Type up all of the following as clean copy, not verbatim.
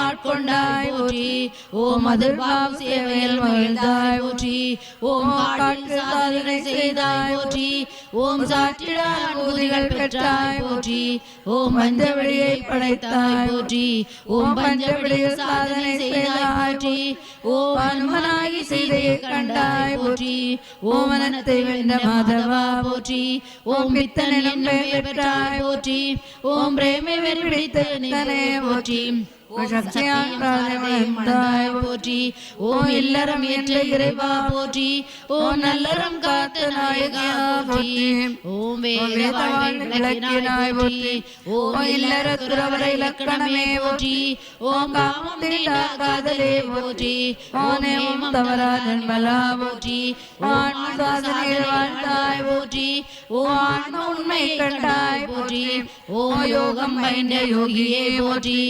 ஆட்கொண்டாய் போற்றி. ஓம் அதிர்பாவ சேவையில் மகிழ்ந்தாய் போற்றி. ஓம் காட்டில் சாதனை செய்தாய் போற்றி. ஓம் சாற்றிட அனுபூதிகள் பெற்றாய் போற்றி. ஓம் பஞ்சவடியை படைத்தாய் போற்றி. ஓம் பஞ்சவடியில் சாதனை செய்தாய் போற்றி. ஓம் அனுமனாகி செய்தையை கண்டாய் போற்றி. ஓம் மனத்தை வென்ற மாதவா போற்றி. ஓம் பித்தனின் பெற்றாய் போற்றி. ஓம் பிரேமை வெறி பிடித்த நித்தனே போற்றி. போற்றி. ஓம் இல்லறம் என்ற இறைவா போற்றி. ஓம் நல்லறம் காத்த நாயகா போற்றி. ஓம் விளக்கினாய் போற்றி. ஓம் இல்லற துறவரை இலக்கணமே போற்றி. ஓம் காமம் தீண்டா காதலே போற்றி. ஓம் தவறா நன்மலா போற்றி. ஓம் சாதனையில் வாழ்ந்தாய் போற்றி. ஓம் ஆன்ம உண்மை கண்டாய் போற்றி. ஓம் யோகம் பயின்ற யோகியே போற்றி.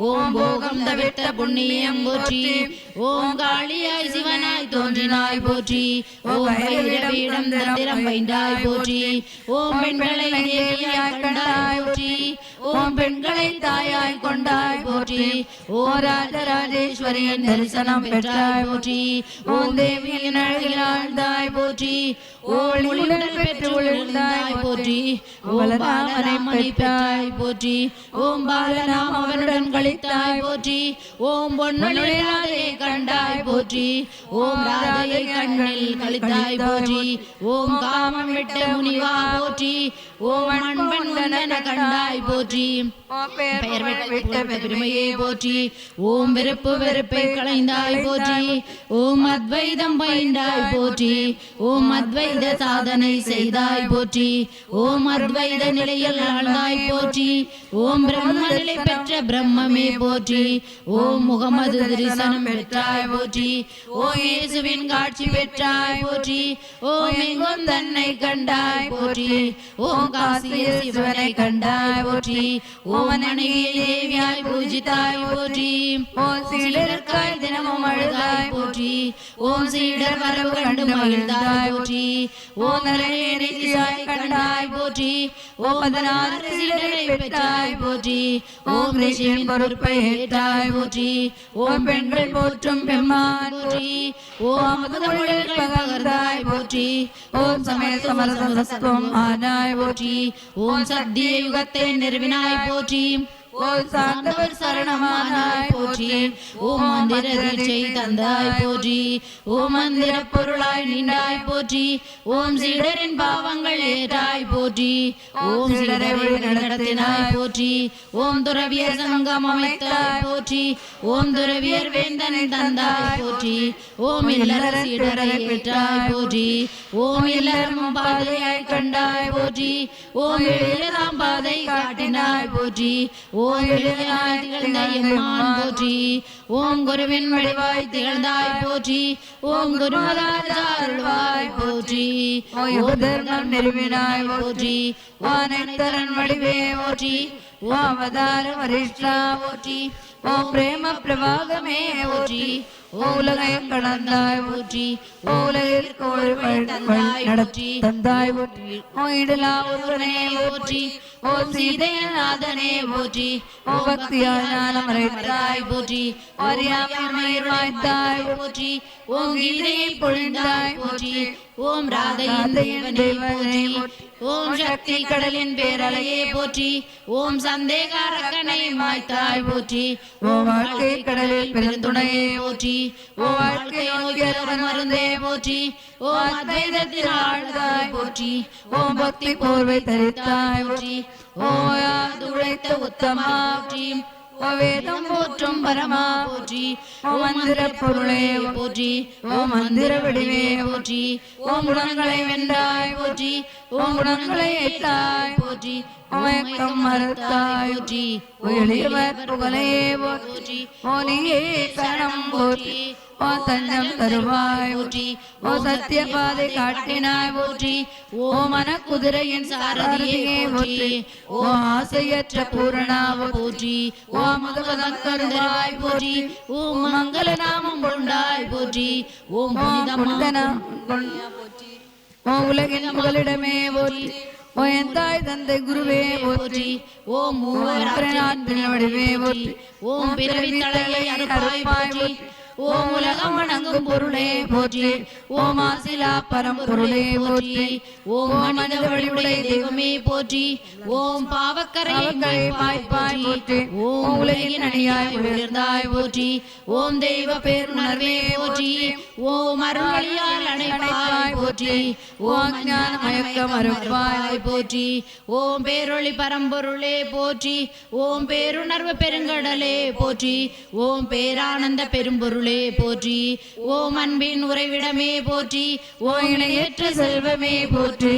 ஓம் போகம் தவிர்த்த புண்ணியம் போற்றி. ஓம் காளியாய் சிவனாய் தோன்றினாய் போற்றி. ஓம் வீடம் தந்திரம் பைந்தாய் போற்றி. ஓம் பெண்களை தேவியாய் கண்டாய் போற்றி. ஓம் பெண்களை தாயாய் கொண்டாய் போற்றி. ஓ ராஜராஜேஸ்வரியின் தரிசனம் பெற்றாய் போற்றி. ஓம் தேவியின் அழகில் ஆழ்ந்தாய் போற்றி. ஒளியுடன் பெற்று ஒளிர்ந்தாய் போற்றி. ஓம் பாலராமனை பெற்றாய் போற்றி. ஓம் பாலராம் அவனுடன் கழித்தாய் போற்றி. ஓம் பொன்னுடைய கண்டாய் போற்றி. ஓம் ராதையை கண்ணில் கழித்தாய் போற்றி. ஓம் காமம் விட்ட முனிவா போற்றி. ஓம் அன்பன் கண்டாய் போற்றி. பெருமையே போற்றி. ஓம் வெறுப்பு வெறுப்பை களைந்தாய் போற்றி. ஓம் அத்வைதம் பயின்றாய் போற்றி. ஓம் அத்வைத சாதனை செய்தாய் போற்றி. ஓம் அத்வைத நிலையில் ஆழ்ந்தாய் போற்றி. ஓம் பிரம்ம நிலை பெற்ற பிரம்மமே போற்றி. ஓம் முகமது தரிசனம் பெற்றாய் போற்றி. ஓம் இயேசுவின் காட்சி பெற்றாய் போற்றி. ஓம் எங்கும் தன்னை கண்டாய் போற்றி. ஓம் காசிய சிவனை கண்டாய் போற்றி. ஓம் அன்னையை தேவியாய் பூஜித்தாய் போற்றி. ஓம் சீடருக்காய் தினமும் அழுதாய் போற்றி. ஓம் சீடர் வரவு கண்டு மகிழ்ந்தாய் போற்றி. ஓம் நரேசாய் கண்டாய் போற்றி. ஓம் 16 சீடரை பெற்றாய் போற்றி. ஓம் ரிஷியின் பொறுப்பை ஏற்றாய் போற்றி. ஓம் பெண்கள் போற்றும் பெம்மான் போற்றி. ஓம் முதல்கள் பகர்ந்தாய் போற்றி. ஓம் சமய சமரசத்துவம் ஆனாய் போற்றி. ஓம் சத்திய யுகத்தை நிறுவினாய் போற்றி. ஓம் சார்ந்தவர் சரணமானாய் போற்றி. ஓம் மந்திர தீட்சை தந்தாய் போற்றி. ஓம் மந்திர பொருளாய் நின்றாய் போற்றி. ஓம் சீடரின் பாவங்கள் ஏற்றாய் போற்றி. ஓம் சீடரை வழி நடத்தினாய் போற்றி. ஓம் துறவியர் சங்கம் அமைத்தாய் போற்றி. ஓம் துறவியர் வேந்தனை தந்தாய் போற்றி. ஓம் இல்லற சீடரை பெற்றாய் போற்றி. ஓம் இல்லறம் பாதையாய் கண்டாய் போற்றி. ஓம் எளிதாம் பாதை காட்டினாய் போற்றி. ஓம் எளிதாய் திகழ்ந்த எம்மான் போற்றி. ஓம் குருவின் வடிவாய் திகழ்ந்தாய் போற்றி. ஓம் குருமதாச்சாருள்வாய் போற்றி. ஓம் தர்மம் நிறுவினாய் போற்றி. வானத்தரன் வடிவே போற்றி. ஓம் அவதார வரிஷ்டா போற்றி. ஓம் பிரேம பிரவாகமே போற்றி. உலகை கடந்தாய் போற்றி. உலகில் நடத்தி தந்தாய் போற்றி. இடலா ஒருவனே போற்றி. ஓ சீதையநாதனே போற்றி. ஓ பக்தியால் மறைத்தாய் போற்றி. அறியாமையில் வாய்த்தாய் போற்றி. ஓம் கீதையை பொழிந்தாய் போற்றி. ஓம் ராதையின் தேவனே போற்றி. ஓம் சக்தி கடலின் பேரலையே போற்றி. ஓம் சந்தேகாரக்கனை மாய்த்தாய் போற்றி. ஓம் வாழ்க்கை கடலில் பெருந்துணையே போற்றி. ஓ வாழ்க்கை மருந்தே போற்றி. ஓம் அத்வைதத்தில் ஆழ்ந்தாய் போற்றி. ஓம் பக்தி போர்வை தரித்தாய் போற்றி. ஓம் உழைத்த உத்தமா போற்றி. ஓ வேதம் போற்றும் பரமா போற்றி. ஓ மந்திர பொருளே போற்றி. ஓ மந்திர வடிவே போற்றி. ஓம் குணங்களை வென்றாய் போற்றி. ஓம் குணங்களை ஏற்றாய் போற்றி. ஓம் மறுத்தாய் போற்றி. எளியவர் புகழையே போற்றி. ஓ நீயே சரணம் போற்றி. ஓ தஞ்சம் தருவாய் போற்றி. ஓ சத்திய பாதை காட்டினாய் போற்றி. ஓ மன குதிரையின் சாரதியே போற்றி. ஓ ஆசையற்ற பூரணாவ போற்றி. ஓ முதுகதம் கருந்தாய் போற்றி. ஓ மங்கள நாமம் கொண்டாய் போற்றி. ஓ புனிதனாம் போற்றி. ஓ உலகின் முதலிடமே போற்றி. ஓ என் தாய் தந்தை குருவே போற்றி. ஓம் மூவராற்றின் வடிவே போற்றி. ஓம் பிறவி தலையை அறுப்பாய் போற்றி. ஓம் உலகம் வணங்கும் பொருளே போற்றி. ஓம் ஆசிலா பரம்பொருளே போற்றி. ஓம் மனித வழிவுடை தெய்வமே போற்றி. ஓம் பாவக்கரை மாய்ப்பாய் போற்றி. ஓம் உலகின் அணியாய் உயர்ந்தாய் போற்றி. ஓம் தெய்வ பேருணர்வே போற்றி. ஓம் அருள்வழியால் அணைப்பாய் போற்றி. ஓம் ஞான மயக்க மறுப்பாய் போற்றி. ஓம் பேரொளி பரம்பொருளே போற்றி. ஓம் பேருணர்வு பெருங்கடலே போற்றி. ஓம் பேரானந்த பெரும்பொருள் போற்றி. ஓம் அன்பின் உறைவிடமே போற்றி. ஓம் இணையற்ற செல்வமே போற்றி.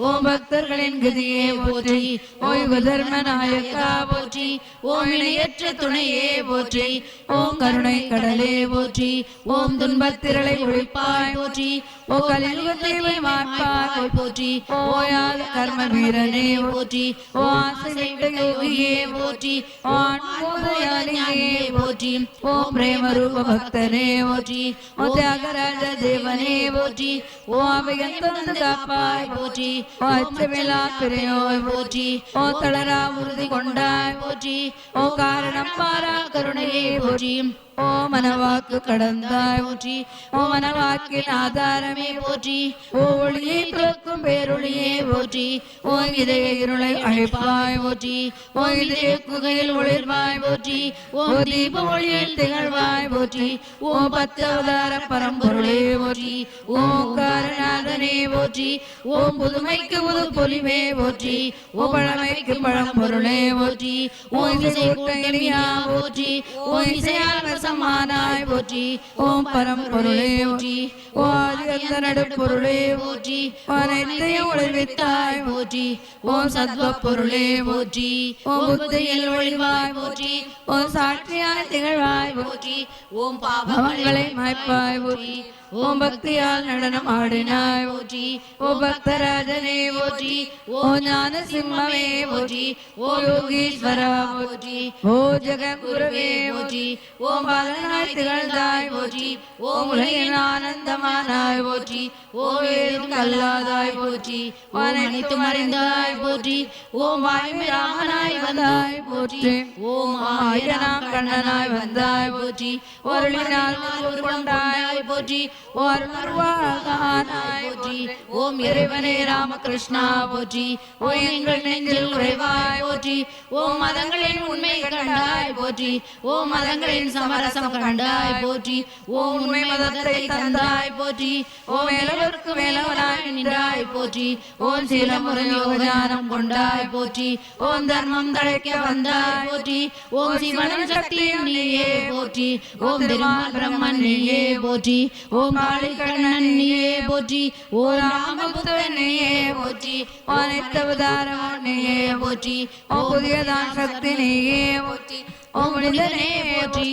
ஓம் பக்தர்களின் கதியே போற்றி. ஓம் தர்ம நாயகா போற்றி. ஓம் இணையற்ற துணையே போற்றி. ஓம் கருணை கடலே போற்றி. ஓம் துன்பத்திரளை ஒழிப்பாய் போற்றி. ஓ கலியுகத்தை மாற்பாய் போற்றி. ஓயாத கர்ம வீரனே போற்றி. ஓ ஆசை யோகியே போற்றி. ஓ போற்றி. ஓம் பிரேம ரூப பக்தனே போற்றி. ஓ தியாகராஜ தேவனே போற்றி. ஓ அவையந்த காப்பாய் போற்றி. ஓ அச்சமில்லா பிறையோய் போற்றி. ஓ தளரா உறுதி கொண்டாய் போற்றி. ஓ காரணம் பாரா கருணையே போற்றி. ஓ மனவாக்கு கடந்தாய் போற்றி. ஓ மனவாக்கின் ஆதாரமே போற்றி. ஓ ஒளியை துறக்கும் பேரொளியே போற்றி. ஓ இதய இருளை அழைப்பாய் போற்றி. ஓ இதய குகையில் ஒளிர்வாய் போற்றி. ஓ தீப ஒளியில் திகழ்வாய் போற்றி. ஓ பத்து அவதார பரம்பொருளே போற்றி. ஓ காரணாதனே போற்றி. ஓம் புதுமைக்கு புது பொலிவே போற்றி. ஓ பழமைக்கு பழம்பொருளே போற்றி. ஓ இசை கூட்டணியா போற்றி. ஓ இசையால் சமானாய் போற்றி. ஓம் பரம்பொருளே போற்றி. ஓ ஆதிகந்த நடுப்பொருளே போற்றி. அனைத்தையும் ஒளிவித்தாய் போற்றி. ஓம் சத்வ பொருளே போற்றி. ஓம் புத்தியில் ஒளிவாய் போற்றி. ஓம் சாட்சியாய் திகழ்வாய் போற்றி. ஓம் பாவங்களை மாய்ப்பாய் போற்றி. ஓம் பக்தியால் நடனம் ஆடினாய் போற்றி. ஓ பக்தராஜனே போற்றி. ஓ ஞான சிம்மமே போற்றி. ஓ யோகீஸ்வரா போற்றி. ஓ ஜெகத்குருவே போற்றி. ஓம் பாலனாய் திகழ்ந்தாய் போற்றி. ஓம் உலகின் ஆனந்தமானாய் போற்றி. ஓம் வேறும் கல்லாதாய் போற்றி. ஓம் அனைத்தும் அறிந்தாய் போற்றி. ஓம் வாய்மை ராமனாய் வந்தாய் போற்றி. ஓம் ஆயிரம் கண்ணனாய் வந்தாய் போற்றி. ஒருளினால் கொண்டாய் போற்றி. ஓர் அருள்வாகானாய் போற்றி. ஓம் இறைவனே ராமகிருஷ்ணா போற்றி. ஓ எங்கள் நெஞ்சில் உறைவாய் போற்றி. ஓம் மதங்களின் உண்மை கண்டாய் போற்றி. ஓம் மதங்களின் சமரசம் கண்டாய் போற்றி. ஓம் உண்மை மதத்தை தந்தாய் போற்றி. ஓம் மேலவருக்கு மேலவனாய் நின்றாய் போற்றி. ஓம் சீலமுறை யோகஞானம் கொண்டாய் போற்றி. ஓம் தர்மம் தழைக்க வந்தாய் போற்றி. ஓம் சிவனும் சக்தியும் நீயே போற்றி. ஓம் திருமால் பிரம்மன் நீயே போற்றி. ஓம் காளி கண்ணன் நீயே போற்றி. ஓ ராமபுத்திரன் நீயே போற்றி. அனைத்து அவதாரம் நீயே போற்றி. ஓ புதியதான் சக்தி நீயே போற்றி. ஓம் புனிதனே போற்றி.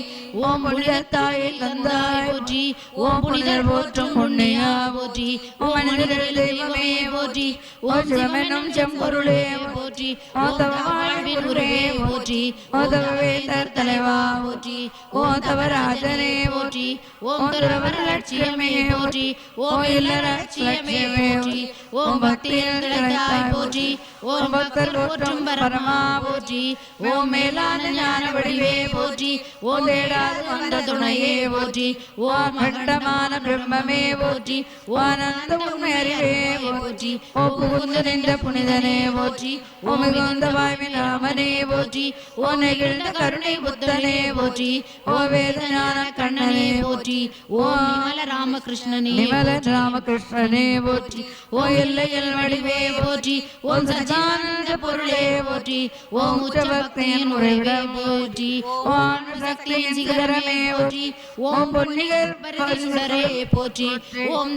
ஓம் புனித தாயை தந்தாய் போற்றி. ஓம் புனிதர் போற்றும் புண்ணியா போற்றி. ஓம் மனிதர் தெய்வமே போற்றி. ஓம் சிவமெனும் செம்பொருளே போற்றி. ஓ தவ வாழ்வின் உருவே போற்றி. ஓ தவ வேந்தர் தலைவா போற்றி. ஓ தவ ராஜனே போற்றி. ஓம் துறவர் லட்சியமே போற்றி. ஓம் இல்லற லட்சியமே போற்றி. ஓம் பக்தியில் திளைத்தாய் போற்றி. ஓம் பக்தர் போற்றும் பரமா போற்றி. ஓம் மேலான ஞான வடிவே போற்றி. ஓம் தேடாது வந்த துணையே போற்றி. ஓம் அண்டமான பிரம்மமே போற்றி. ஓ ஆனந்த உண்மை அறிவே போற்றி. ஓ புகுந்து நின்ற புனிதனே போற்றி. ஓ மிகுந்த வாய்வின் ராமனே போற்றி. ஓ நெகிழ்ந்த கருணை புத்தனே போற்றி. ஓ வேத ஞான கண்ணனே போற்றி. ஓ நிமல ராமகிருஷ்ணனே நிமல ராமகிருஷ்ணனே போற்றி. ஓ எல்லையில் வடிவே போற்றி. ஓம் சச்சிதானந்த பொருளே போற்றி. ஓம் உச்ச பக்தியின் உறைவிடம் போற்றி. ஓம் சக்தியின் சிகரமே போற்றி. ஓம் பொன்னிகர் பரிசுடரே போற்றி. ஓம்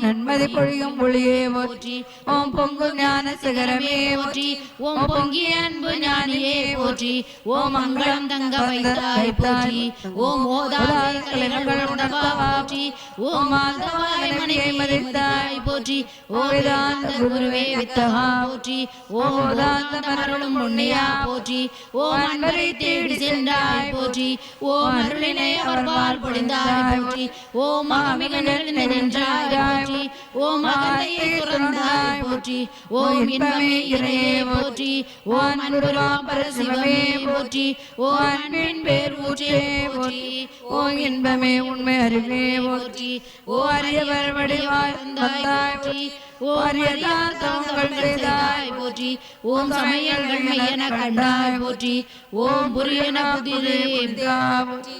நன்மதி பொழியும் ஒளியே போற்றி. ஓம் பொங்கு ஞான சிகரமே போற்றி. ஓம் பொங்கிய அன்பு ஞானியே போற்றி ஓம் மங்களம் தங்க வைத்தாய் போற்றி ஓம் ஓதாத கலைகள் உணர்ந்தவா போற்றி ஓம் மாதவாய் மணியை மதித்தாய் போற்றி ஓம் வேதாந்த குருவே வித்தகா போற்றி ஓம் வேதாந்த மருளும் முன்னியா போற்றி ஓம் அன்பரை தேடி சென்றாய் போற்றி ஓம் அருளினை அவர்பால் பொழிந்தாய் போற்றி ஓம் மகமிக நெருங்கி நின்றாய் போற்றி ஓம் அகந்தையை துறந்தாய் போற்றி ஓம் இன்பமே இறையே போற்றி ஓம் அன்புராம் பரசிவமே போற்றி ஓம் அன்பின் பேர் ஊற்றே போற்றி ஓம் இன்பமே உண்மை அறிவே போற்றி ஓ அரியவர் வடிவாய் வந்தாய் போற்றி ஓ அரியதார்த்தங்கள் செய்தாய் போற்றி ஓம் சமயங்கள் மெய்யென கண்டாய் போற்றி ஓம் புரியன புதிரே போற்றி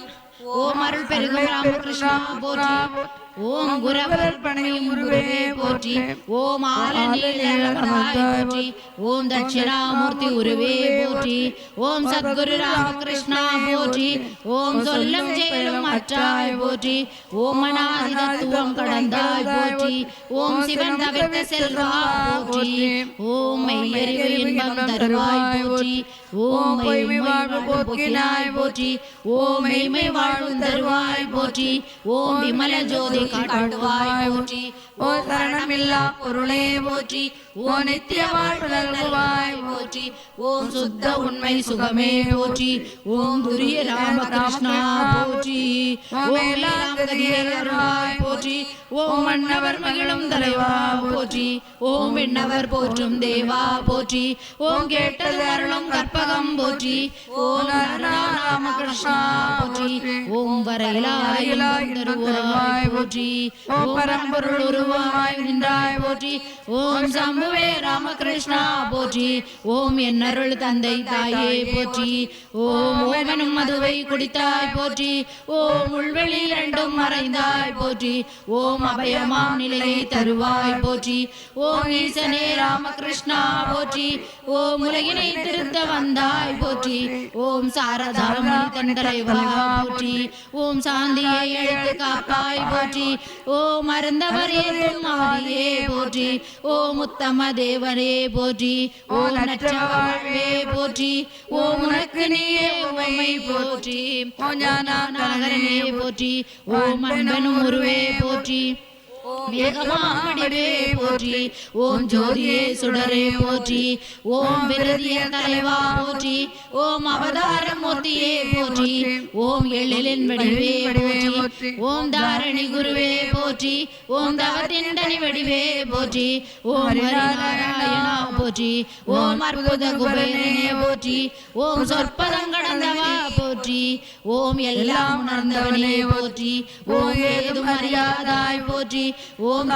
ஓம் அருள் பெருகும் ராமகிருஷ்ணா போற்றி ஓம் குரவர் பணியும் குருவே போற்றி ஓம் ஆலநீலமனாய் போற்றி ஓம் தட்சிணாமூர்த்தி குருவே போற்றி ஓம் சத்குரு ராமகிருஷ்ணா போற்றி ஓம் சொல்லும் செயலும் அற்றாய் போற்றி ஓம் அநாதி தத்துவம் கடந்தாய் போற்றி ஓம் சிவன் தவிர்த்த செல்வா போற்றி ஓம் மெய்யறிவு இன்பம் தருவாய் போற்றி ஓம் பொய்மை வாழ்வு போக்கினாய் போற்றி ஓம் மெய்மை வாழ்வு தருவாய் போற்றி ஓம் விமல ஜோதி காட்டுவாய் போற்றி ஓ சரணமில்லா பொருளே போற்றி ஓ நித்திய வாழ்வு நல்குவாய் போற்றி ஓம் சுத்த உண்மை சுகமே போற்றி ஓம் துரிய ராமகிருஷ்ணா போற்றி ஓம் மேலாங்கதியருவாய் போற்றி ஓம் மன்னவர் மகிழும் தலைவா போற்றி ஓம் விண்ணவர் போற்றும் தேவா போற்றி ஓம் கேட்டது அருளும் கற்பகம் போற்றி ஓம் ராமகிருஷ்ணா போற்றி ஓம் வரையிலாய் தருவாய் போற்றி ஓம் பரம்பொருள் உருவாய் நின்றாய் போற்றி ஓம் சம்புவே ராமகிருஷ்ணா போற்றி ஓம் என் அருள் தந்தை தாயே போற்றி ஓம் ஓமனும் மதுவை குடித்தாய் போற்றி ஓம் உள்வெளி இரண்டும் மறைந்தாய் போற்றி ஓம் அபயமாம் நிலையை தருவாய் போற்றி ஓம் ஈசனே ராமகிருஷ்ணா போற்றி ஓம் உலகினை திருத்த வந்தாய் போற்றி ஓம் சாரதாமணி தந்தலைவா போற்றி ஓம் சாந்தியை எழுத்து காப்பாய் போற்றி ஓம் அருந்தவர் ஏற்றும் ஆதியே போற்றி ஓம் உத்தம தேவனே போற்றி ஓம் நற்றவாழ்வே போற்றி ஓம் உனக்கு நீயே உமை போற்றி ஓம் ஞானநகரனே போற்றி ஓம் அன்பனும் உருவே போற்றி மேகமாடிவே போற்றி ஓம் ஜோதியே சுடரே போற்றி ஓம் விரதிய தலைவா போற்றி ஓம் அவதார மூர்த்தியே போற்றி ஓம் எழிலின் வடிவே போற்றி ஓம் தாரணி குருவே போற்றி ஓம் தவத்திண்டனி வடிவே போற்றி ஓம் ஹரிநாராயணா போற்றி ஓம் அற்புத குபேரனே போற்றி ஓம் சொற்பதங்கடந்தவா போற்றி ஓம் எல்லாம் உணர்ந்தவனே போற்றி ஓம் ஏதும் அறியாதாய் போற்றி ஓம்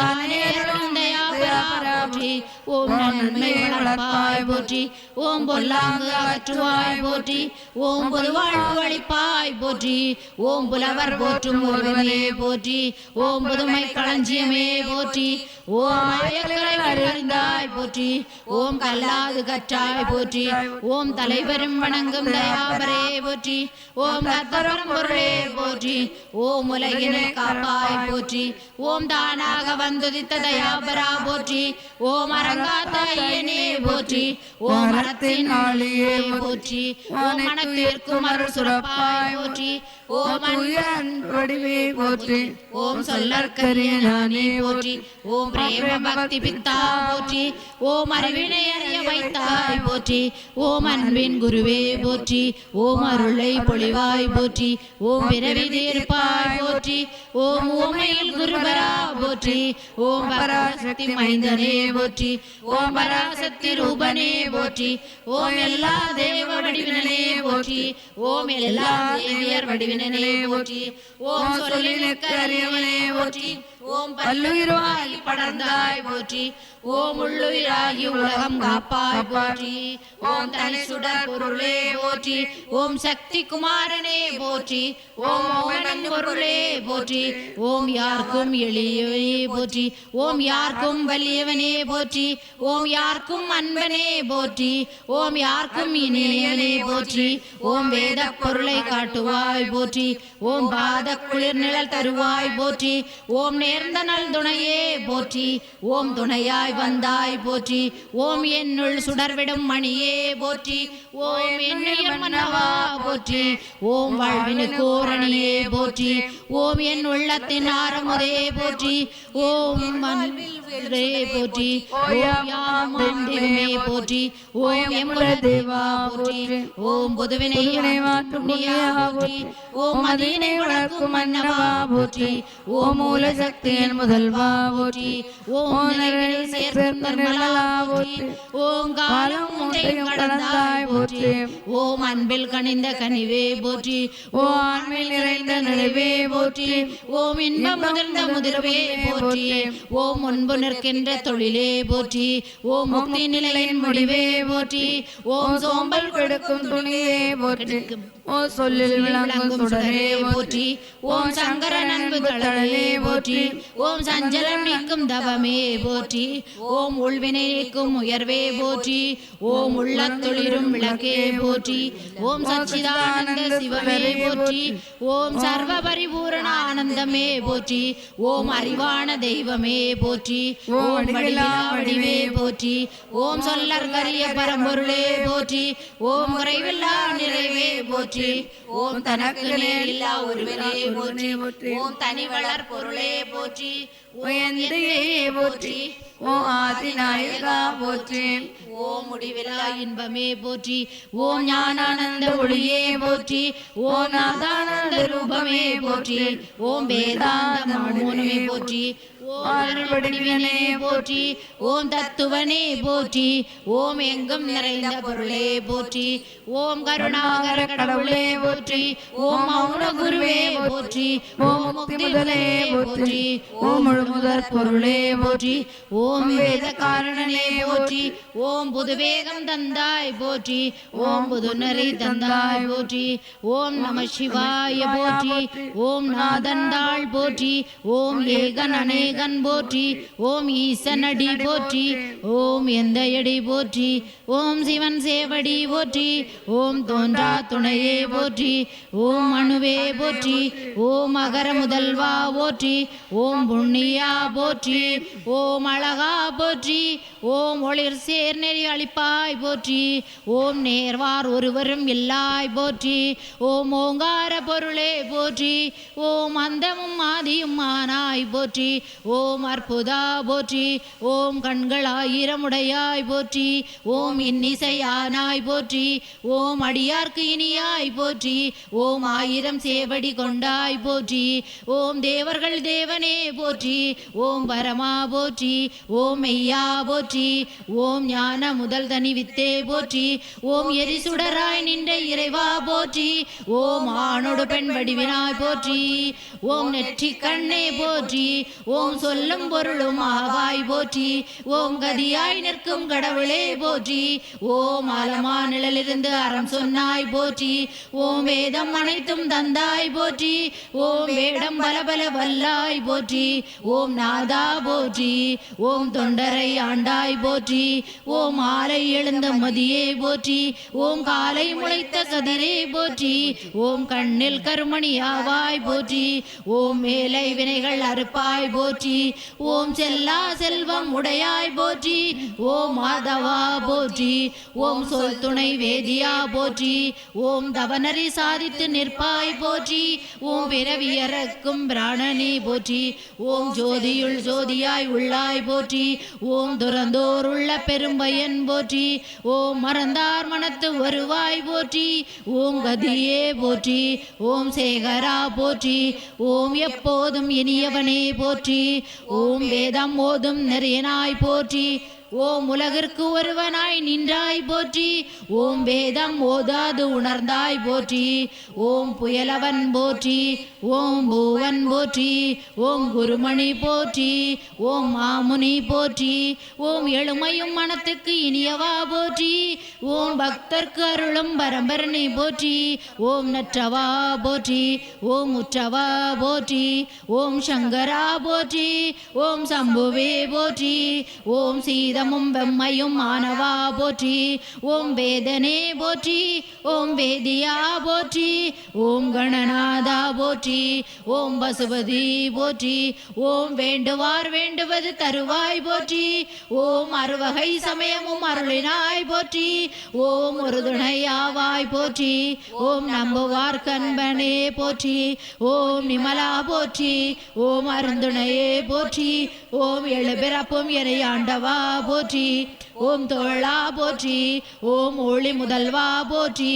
போற்றி ஓம் நன்மை வளர்ப்பாய் போற்றி ஓம் பொல்லாங்கு அகற்றுவாய் போற்றி ஓம் பொதுவாழ்வு அளிப்பாய் போற்றி ஓம் புலவர் போற்றும் ஒருவனே போற்றி ஓம் புதுமை களஞ்சியமே போற்றி ஓம் அயல்களை அறிந்தாய் போற்றி ஓம் கல்லாது கற்றாய் போற்றி ஓம் தலைவரும் வணங்கும் தயாபரே போற்றி ஓம் கர்த்தரும் பொருளே போற்றி ஓம் உலகினை காப்பாய் போற்றி ஓம் தானாக வந்துதித்த தயாபரா போற்றி ஓம் அரங்காத்தாயனே போற்றி ஓம் மரத்தின் ஆளியே போற்றி ஓம் மனத்திற்கும் அருள் சுரப்பாய் போற்றி ஓம் வடிவே போற்றி ஓம் சொல்லற்கரிய நானே போற்றி ஓம் பிரேம பக்தி பித்தா போற்றி ஓம் அறிவினை அறிய வைத்தாய் போற்றி ஓம் அன்பின் குருவே போற்றி ஓம் அருளை பொழிவாய் போற்றி ஓம் பிறவி தீர்ப்பாய் போற்றி ஓம் ஊமையில் குருபரா போற்றி ஓம் பராசக்தி மைந்தனே போற்றி ஓம் பராசக்தி ரூபனே போற்றி ஓம் எல்லா தேவ வடிவினே போற்றி ஓம் எல்லா தேவியர் வடிவினே போற்றி ஓம் சொல்லினுக்கு அறியவனே போற்றி ஓம் பல்லுயிராகி படர்ந்தாய் போற்றி ஓம் உள்ளுயிராகி உலகம் காப்பாய் போற்றி ஓம் தனி சுடர் பொருளே போற்றி ஓம் சக்தி குமாரனே போற்றி ஓம் மோகனன் பொருளே போற்றி ஓம் யாருக்கும் எளியவனே போற்றி ஓம் யாருக்கும் வலியவனே போற்றி ஓம் யாருக்கும் அன்பனே போற்றி ஓம் யாருக்கும் இனியவனே போற்றி ஓம் வேத பொருளை காட்டுவாய் போற்றி ஓம் பாத குளிர் நிழல் தருவாய் போற்றி ஓம் நேர சேர்ந்த நல் துணையே போற்றி. ஓம் துணையாய் வந்தாய் போற்றி. ஓம் என்னுள் சுடர்விடும் மணியே போற்றி. ஓம் என்னுயிர் மன்னவா போற்றி. ஓம் வாழ்வினுக்கு ஓரணியே போற்றி. ஓம் என் உள்ளத்தின் ஆரமுதே போற்றி. ஓம் மன்பிலே போற்றி. ஓம் யாமாம் தெய்வமே போற்றி. ஓம் எம்முல தேவா போற்றி. ஓம் பொதுவினை மாற்றுமுனியா போற்றி. ஓம் மதியினை வளர்க்கும் மன்னவா போற்றி. ஓம் மூல சக்தியின் முதல்வா போற்றி. ஓம் நிறைவை சேர்க்கும் நிர்மலா போற்றி. ஓம் காலம் மூன்றையும் கடந்தாய் போற்றி. ஓம் அன்பில் கனிந்த கனிவே போற்றி. ஓம் ஆண்மையில் நிறைந்த நிறைவே போற்றி. ஓம் இன்பம் முதிர்ந்த முதிர்வே போற்றி. ஓம் முன்பு நிற்கின்ற தொழிலே போற்றி. ஓம் முக்தி நிலையின் முடிவே போற்றி. ஓம் சோம்பல் கொடுக்கும் துணியே போற்றி. ஓ சொல்லில் விளங்கும் சுடரே போற்றி. ஓம் சங்கர நன்பு கடலே போற்றி. ஓம் சஞ்சலம் நீக்கும் தவமே போற்றி. ஓம் உள்வினை நீக்கும் உயர்வே போற்றி. ஓம் உள்ளத்தொளிரும் விளக்கே போற்றி. ஓம் சச்சிதானந்த சிவமே போற்றி. ஓம் சர்வ பரிபூரண ஆனந்தமே போற்றி. ஓம் அறிவான தெய்வமே போற்றி. ஓம் வடிவிலா வடிவே போற்றி. ஓம் சொல்லற்கரிய பரம்பொருளே போற்றி. ஓம் குறைவில்லா நிறைவே போற்றி. ஓம் தனக்கு நேரில்லா ஒருவனே போற்றி. ஓம் தனி வளர் பொருளே போற்றி. ஓம் போற்றி. ஓம் ஆதிநாயகா போற்றி. ஓம் முடிவில்லா இன்பமே போற்றி. ஓம் ஞானானந்த ஒளியே போற்றி. ஓம் நாதானந்த ரூபமே போற்றி. ஓம் வேதாந்த மௌனமே போற்றி. ஓம் வடிவனே போற்றி. ஓம் தத்துவனே போற்றி. ஓம் எங்கும் நிறைந்த பொருளே போற்றி. ஓம் கருணாகர கடவுளே போற்றி. ஓம் மௌன குருவே போற்றி. ஓம் முக்தி முதலே போற்றி. ஓம் முழுமுதற் பொருளே போற்றி. ஓம் வேத காரணனே போற்றி. ஓம் புதுவேகம் தந்தாய் போற்றி. ஓம் புதுநெறி தந்தாய் போற்றி. ஓம் நம சிவாய போற்றி. ஓம் நாதந்தாள் போற்றி. ஓம் ஏகன் அநேகன் போற்றி. ஓம் ஈசனடி போற்றி. ஓம் எந்தையடி போற்றி. ஓம் சிவன் சேவடி போற்றி. ஓம் தோன்றா துணையே போற்றி. ஓம் அணுவே போற்றி. ஓம் அகர முதல்வா போற்றி. ஓம் புண்ணியா போற்றி. ஓம் அழகா போற்றி. ஓம் ஒளிர் சேர் நெறி அளிப்பாய் போற்றி. ஓம் நேர்வார் ஒருவரும் இல்லாய் போற்றி. ஓம் ஓங்கார பொருளே போற்றி. ஓம் அந்தமும் ஆதியும் ஆனாய் போற்றி. ஓம் அற்புதா போற்றி. ஓம் கண்களாயிரமுடையாய் போற்றி. ஓம் இன்னிசையானாய் போற்றி. ஓம் அடியார்க்கு இனியாய் போற்றி. ஓம் ஆயிரம் சேவடி கொண்டாய் போற்றி. ஓம் தேவர்கள் தேவனே போற்றி. ஓம் பரமா போற்றி. ஓம் மெய்யா போற்றி. ஓம் ஞான முதல் தனி வித்தே போற்றி. ஓம் எரிசுடராய் நின்ற இறைவா போற்றி. ஓம் ஆணோடு பெண் வடிவினாய் போற்றி. ஓம் நெற்றி கண்ணே போற்றி. ஓம் சொல்லும் பொருளும் ஆவாய் போற்றி. ஓம் கதியாய் நிற்கும் கடவுளே போற்றி. ஓம் ஆலமா நிழலிருந்து அறம் சொன்னாய் போற்றி. ஓம் வேதம் அனைத்தும் தந்தாய் போற்றி. ஓம் வேடம் பலபல வல்லாய் போற்றி. ஓம் நாதா போற்றி. ஓம் தொண்டரை ஆண்டாய் போற்றி. ஓம் ஆலை எழுந்த மதியே போற்றி. ஓம் காலை முளைத்த கதிரே போற்றி. ஓம் கண்ணில் கருமணியாவாய் போற்றி. ஓம் மேலை வினைகள் அறுப்பாய் போற்றி. ஓம் செல்லா செல்வம் உடையாய் போற்றி. ஓம் மாதவா போற்றி. ஓம் சொல் துணை வேதியா போற்றி. ஓம் தவனரி சாதித்து நிற்பாய் போற்றி. ஓம் பிறவியறக்கும் பிராணனே போற்றி. ஓம் ஜோதியுள் ஜோதியாய் உள்ளாய் போற்றி. ஓம் துறந்தோர் உள்ள பெரும்பயன் போற்றி. ஓம் மறந்தார் மனத்து வருவாய் போற்றி. ஓம் கதியே போற்றி. ஓம் சேகரா போற்றி. ஓம் எப்போதும் இனியவனே போற்றி. ஓம் வேதம் ஓதும் நெறியனாய் போற்றி. ஓம் உலகிற்கு ஒருவனாய் நின்றாய் போற்றி. ஓம் வேதம் ஓதாது உணர்ந்தாய் போற்றி. ஓம் புயலவன் போற்றி. ஓம் பூவன் போற்றி. ஓம் குருமணி போற்றி. ஓம் மாமுனி போற்றி. ஓம் எழுமையும் மனத்துக்கு இனியவா போற்றி. ஓம் பக்தர்க்கு அருளும் பரம்பரனை போற்றி. ஓம் நற்றவா போற்றி. ஓம் உற்றவா போற்றி. ஓம் சங்கரா போற்றி. ஓம் சம்புவே போற்றி. ஓம் சீதா வேதமும் வெம்மையும் மானவா போற்றி. ஓம் வேதனே போற்றி. ஓம் வேதியா போற்றி. ஓம் கணநாதா போற்றி. ஓம் பசுபதி போற்றி. ஓம் வேண்டுவார் வேண்டுவது தருவாய் போற்றி. ஓம் அறுவகை சமயமும் அருளினாய் போற்றி. ஓம் ஒரு துணையாவாய் போற்றி. ஓம் நம்புவார் கண்பனே போற்றி. ஓம் நிமலா போற்றி. ஓம் அருந்துணையே போற்றி. ஓம் எழுபிறப்பும் என ஆண்டவா போற்றி. ஓம் தோழா போற்றி. ஓம் ஒளி முதல்வா போற்றி.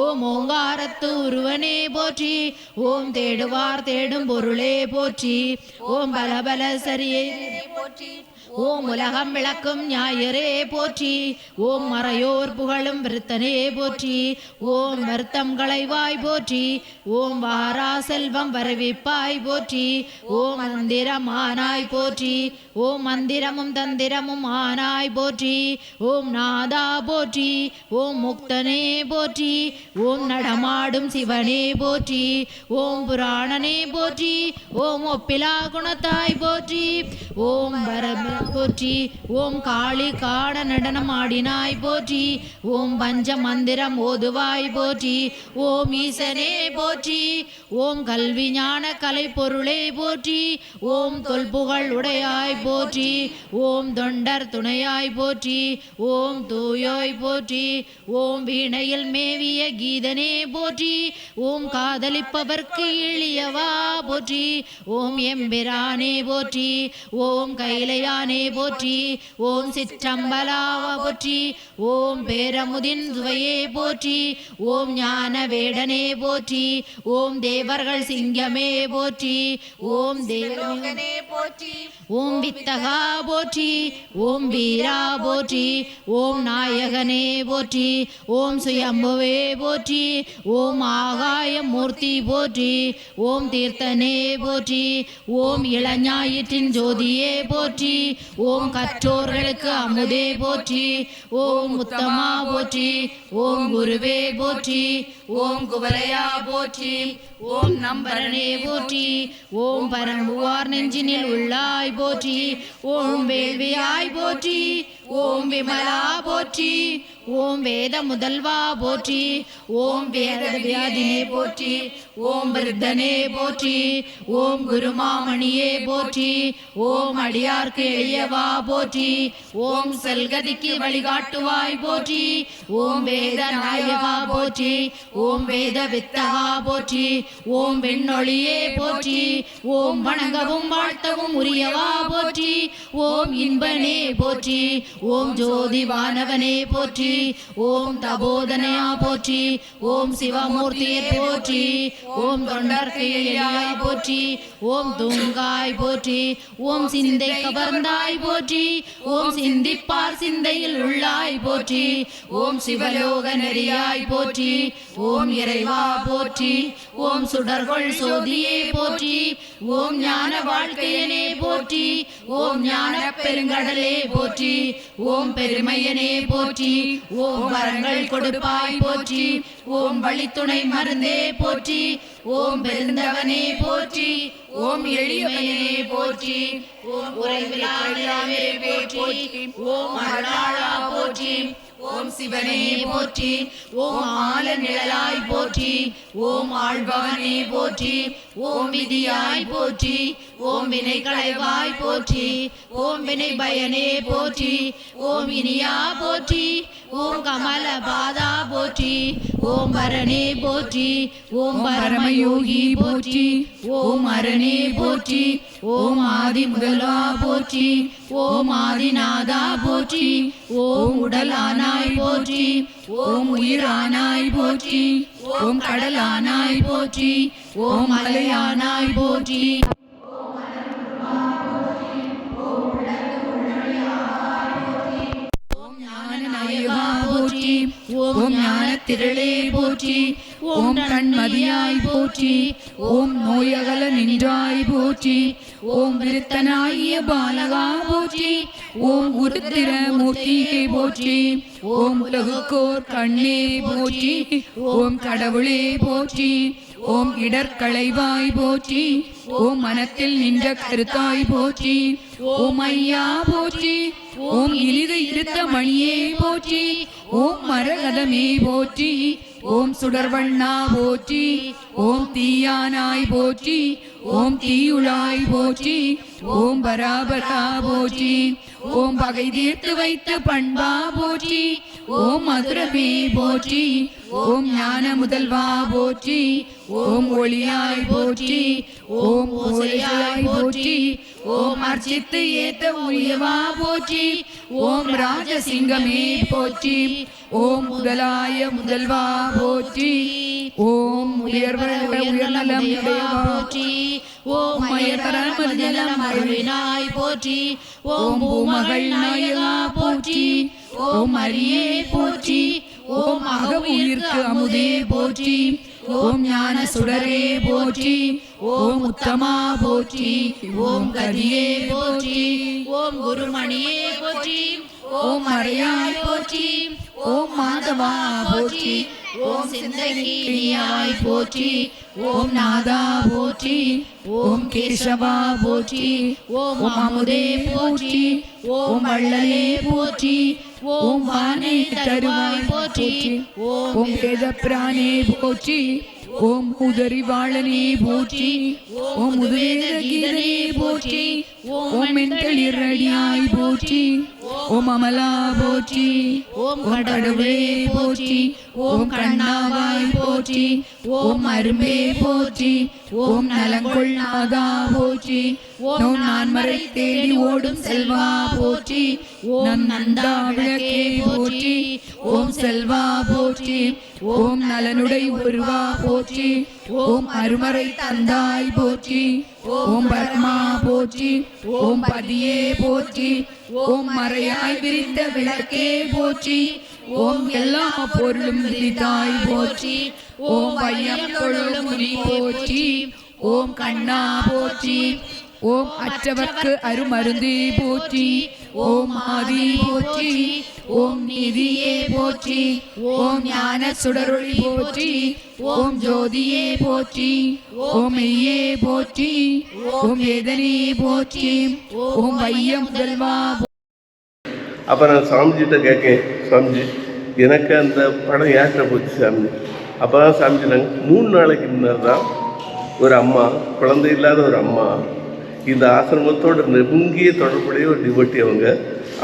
ஓம் ஓங்காரத்து உருவனே போற்றி. ஓம் தேடுவார் தேடும் பொருளே போற்றி. ஓம் பலபல சரியே போற்றி. ஓம் உலகம் விளக்கும் ஞாயிறே போற்றி. ஓம் மறையோர் புகழும் விருத்தனே போற்றி. ஓம் வருத்தம் களைவாய் போற்றி. ஓம் வாரா செல்வம் வரவிப்பாய் போற்றி. ஓம் மந்திரமானாய் போற்றி. ஓம் மந்திரமும் தந்திரமும் ஆனாய் போற்றி. ஓம் நாதா போற்றி. ஓம் முக்தனே போற்றி. ஓம் நடமாடும் சிவனே போற்றி. ஓம் புராணனே போற்றி. ஓம் ஒப்பிலா குணத்தாய் போற்றி. ஓம் பரம போற்றி. ஓம் காளி காட நடனம் ஆடினாய் போற்றி. ஓம் பஞ்ச மந்திரம் ஓதுவாய் போற்றி. ஓம் ஈசனே போற்றி. ஓம் கல்வி ஞான கலை பொருளே போற்றி. ஓம் தொல்புகழ் உடையாய் போற்றி. ஓம் தொண்டர் துணையாய் போற்றி. ஓம் தூயோய் போற்றி. ஓம் வீணையில் மேவிய கீதனே போற்றி. ஓம் காதலிப்பவர்க்கு எளியவா போற்றி. ஓம் எம்பிரானே போற்றி. ஓம் கைலையானே போற்றி. ஓம் சிற்றம்பலாவ போற்றி. ஓம் பேரமுதின் சுவையே போற்றி. ஓம் ஞான வேடனே போற்றி. ஓம் தேவர்கள் சிங்கமே போற்றி. ஓம் தேவலோகனே போற்றி. ஓம் வித்தகா போற்றி. ஓம் வீரா போற்றி. ஓம் நாயகனே போற்றி. ஓம் சுயம்புவே போற்றி. ஓம் ஆகாய மூர்த்தி போற்றி. ஓம் தீர்த்தனே போற்றி. ஓம் இளஞாயிற்றின் ஜோதியே போற்றி. ஓம் கற்றோர்களுக்கு அமுதே போற்றி. ஓம் உத்தமா போற்றி. ஓம் குருவே போற்றி. ஓம் குவலையா போற்றி. ஓம் நம்பரனே போற்றி. ஓம் பரம்புவார் நெஞ்சினில் உள்ளாய் போற்றி. ஓம் வேள்வியாய் போற்றி. ஓம் விமலா போற்றி. ஓம் வேத முதல்வா போற்றி. ஓம் வேத வியாதினே போற்றி. ஓம் விருத்தனே போற்றி. ஓம் குருமாமணியே போற்றி. ஓம் அடியார்க்கு எளியவா போற்றி. ஓம் செல்கதிக்கு வழிகாட்டுவாய் போற்றி. ஓம் வேத நாயகா போற்றி. ஓம் வேத வித்தகா போற்றி. ஓம் வெண்ணொளியே போற்றி. ஓம் வணங்கவும் வாழ்த்தவும் உரியவா போற்றி. ஓம் இன்பனே போற்றி. ஓம் ஜோதி வானவனே போற்றி. ஓம் தபோதனையா போற்றி. ஓம் சிவமூர்த்தியே போற்றி. ஓம் தொண்டர்க்கு எளியாய் போற்றி. ஓம் தூங்காய் போற்றி. ஓம் சிந்தை கவர்ந்தாய் போற்றி. ஓம் சிந்திப்பார் சிந்தையில் உள்ளாய் போற்றி. ஓம் சிவலோக நெறியாய் போற்றி. ஓம் இறைவா போற்றி. ஓம் சுடர்கொள் சோதியே போற்றி. ஓம் ஞான வாழ்க்கையனே போற்றி. ஓம் ஞான பெருங்கடலே போற்றி. ஓம் பெருமையனே போற்றி. ஓம் வரங்கள் கொடுப்பாய் போற்றி. ஓம் வழித்துணை மருந்தே போற்றி. ஓம் பெருந்தவனே போற்றி. ஓம் எளிமையனே போற்றி. ஓம் உறைவிலாவே போற்றி. ஓம் அருளாளா போற்றி. ஓம் சிவனே போற்றி. ஓம் ஆல நிழலாய் போற்றி. ஓம் ஆழ்பவனே போற்றி. ஓம் விதியாய் போற்றி. ஓம் வினை களைவாய் போற்றி. ஓம் வினை பயனே போற்றி. ஓம் இனியா போற்றி. ஓம் கமல பாதா போற்றி. ஓம் பரணே போற்றி. ஓம் பரமயோகி போற்றி. ஓம் அரணே போற்றி. ஓம் ஆதி முதலா போற்றி. ஓம் ஆதிநாதா போற்றி. ஓம் உடலானாய் போற்றி. ஓம் உயிரானாய் போற்றி. ஓம் கடலானாய் போற்றி. ஓம் மலையானாய் போற்றி. ஓம் ஞான திரளே போற்றி. ஓம் கண்மதியாய் போற்றி. ஓம் நோயகல நின்றாய் போற்றி. ஓம் விருத்தனாகிய பாலகா போற்றி. ஓம் உருத்திர மூர்த்தியே போற்றி. ஓம் உலகுக்கோர் கண்ணே போற்றி. ஓம் கடவுளே போற்றி. ஓம் இடர்களைவாய் போற்றி. ஓம் மனத்தில் நின்ற கருத்தாய் போற்றி. ஓம் ஐயா போற்றி. ஓம் இனிது இருத்த மணியே போற்றி. ஓம் மரகதமே போற்றி. ஓம் சுடர்வண்ணா போற்றி. ஓம் தீயானாய் போற்றி. ஓம் தீயுளாய் போற்றி. ஓம் பராபரா போற்றி. ஓம் பகை தீர்த்து வைத்த பண்பா போற்றி. ஓம் மதுரமே போற்றி. ஓம் ஞான முதல்வா போற்றி. ஓம் ஒளியாய் போற்றி. ஓம் ஓலையாய் போற்றி. ஓம் அர்ச்சித்து ஏத்த உரியவா போற்றி. ஓம் ராஜசிங்கமே போற்றி. ஓம் முதலாய முதல்வா போற்றி. ஓம் உயர்நலம் போற்றி. ஓம் மயக்கரம் அருளினாய் போற்றி. ஓம் பூமகள் நாயகா போற்றி. ஓம் அரியே போற்றி. ஓம் அகவுயிர்க்கு அமுதே போற்றி. ஓம் ஞான சுடரே போற்றி. ஓம் உத்தமா போற்றி. ஓம் கதியே போற்றி. ஓம் குருமணியே போற்றி. ஓம் மறையாய் போற்றி. ஓம் மாதவா போற்றி. ஓம் சிந்தையாய் போற்றி. ஓம் நாதா போற்றி. ஓம் கேசவா போற்றி. ஓம் அமுதே போற்றி. ஓம் வள்ளலே போற்றி. ஓம் வானே தருவாய் போற்றி. ஓம் வேத பிரானே போற்றி. ஓம் உதறிவாளனே போற்றி. ஓம் உதவேத கீதனே போற்றி. ஓம் மென்களிரடியாய் போற்றி. ஓம் அமலா போற்றி. ஓம் கடவுளே போற்றி. ஓம் கண்ணாவாய் போற்றி. ஓம் அரும்பே போற்றி. ஓம் நலங்கொள்ளாதா போற்றி. ஓம் நான்மறை தேடி ஓடும் செல்வா போற்றி. ஓம் நந்தா விளக்கே போற்றி. ஓம் செல்வா போற்றி. ஓம் நலனுடை உருவா போற்றி. ஓம் அருமறை தந்தாய் போற்றி. ஓம் பரமா போற்றி. ஓம் பதியே போற்றி. ஓம் மறையாய் விரித்த விளக்கே போற்றி. ஓம் எல்லா பொருளும் விரித்தாய் போற்றி. ஓம் வையம் தொழும் முனி போற்றி. ஓம் கண்ணா போற்றி. ஓம் அற்றவர்க்கு அருமருந்தே போற்றி. ஓம் ஆதி போற்றி. ஓம் நீதியே போற்றி. ஓம் ஞான சுடரொளி போற்றி. ஓம் ஜோதியே போற்றி. ஓம் மெய்யே போற்றி. ஓம் வேதனே போற்றி. ஓம் வையம் முதல்வா. அப்போ நான் சாமிஜிட்ட கேட்கேன், சாமிஜி எனக்கு அந்த படம் யார்கிட்ட போச்சு சாமி? அப்போ தான் சாமிஜி நாங்கள் 3 நாளைக்கு முன்னர் தான் ஒரு அம்மா, குழந்தை இல்லாத ஒரு அம்மா, இந்த ஆசிரமத்தோட நெருங்கிய தொடர்புடைய ஒரு டிவோட்டி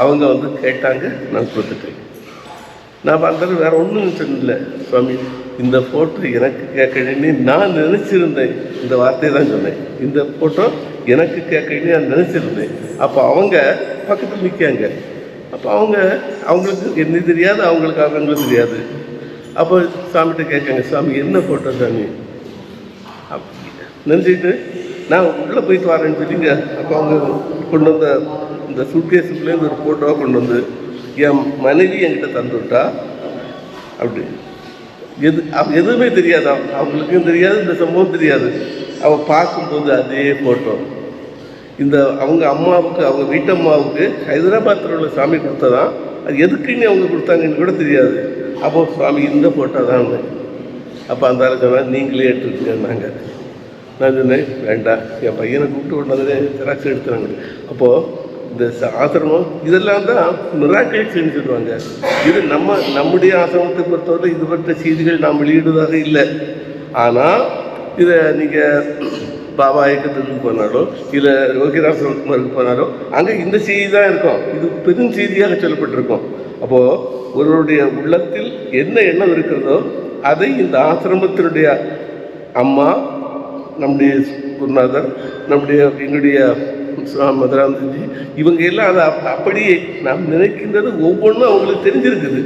அவங்க வந்து கேட்டாங்க, நான் கொடுத்துட்டேன். நான் பார்த்தது வேறு ஒன்றும் சொன்னல, சுவாமி இந்த ஃபோட்டோ எனக்கு கேட்கணுன்னு நான் நினச்சிருந்தேன். இந்த வார்த்தையை தான் சொன்னேன், இந்த ஃபோட்டோ எனக்கு கேட்கணுன்னு நான் நினச்சிருந்தேன். அப்போ அவங்க பக்கத்தில் நிற்காங்க. அப்போ அவங்களுக்கு என்ன தெரியாது, அவங்களுக்கு தெரியாது. அப்போ சாமிகிட்ட கேட்காங்க, சாமி என்ன ஃபோட்டோ சாமி நினச்சிக்கிட்டு நான் உள்ளே போயிட்டு வரேன்னு சொல்லிங்க. அப்போ அவங்க கொண்டு வந்த இந்த சூட்கேஸுக்குள்ளேருந்து ஒரு ஃபோட்டோவை கொண்டு வந்து என் மனைவி என்கிட்ட தந்து விட்டா. அப்படி எதுவுமே தெரியாது, அவங்களுக்கும் தெரியாது, இந்த சம்பவம் தெரியாது. அவள் பார்க்கும்போது அதே ஃபோட்டோ இந்த அவங்க அம்மாவுக்கு, அவங்க வீட்டம்மாவுக்கு ஹைதராபாத்தில் உள்ள சாமி கொடுத்ததான். அது எதுக்குன்னு அவங்க கொடுத்தாங்கன்னு கூட தெரியாது. அப்போ சுவாமி இந்த ஃபோட்டோ தான். அப்போ அந்த ஆள் சொன்னால் நீங்களே எடுத்துக்கிட்டேன்னாங்க. நான் சொன்னேன் வேண்டாம், என் பையனை கூப்பிட்டு கொண்டதே ஜெராக்ஸ் எடுத்துனாங்க. அப்போது இந்த ஆசிரமம் இதெல்லாம் தான் மிராக்கிள் செஞ்சுருவாங்க. இது நம்முடைய ஆசிரமத்தை பொறுத்தவரை இது பற்ற செய்திகள் நாம் வெளியிடுவதாக இல்லை. ஆனால் இதை நீங்கள் பாபா இயக்கத்துக்கு போனாலோ இல்லை யோகிராசிரமத்துக்கு போனாலோ அங்கே இந்த செய்தி தான் இருக்கும். இது பெரும் செய்தியாக சொல்லப்பட்டிருக்கும். அப்போது ஒருவருடைய உள்ளத்தில் என்ன எண்ணம் இருக்கிறதோ அதை இந்த ஆசிரமத்தினுடைய அம்மா, நம்முடைய குருநாதர், எங்களுடைய மதுராந்தஜி, இவங்க எல்லாம் அதை அப்படியே நாம் நினைக்கின்றது ஒவ்வொன்றும் அவங்களுக்கு தெரிஞ்சிருக்குது.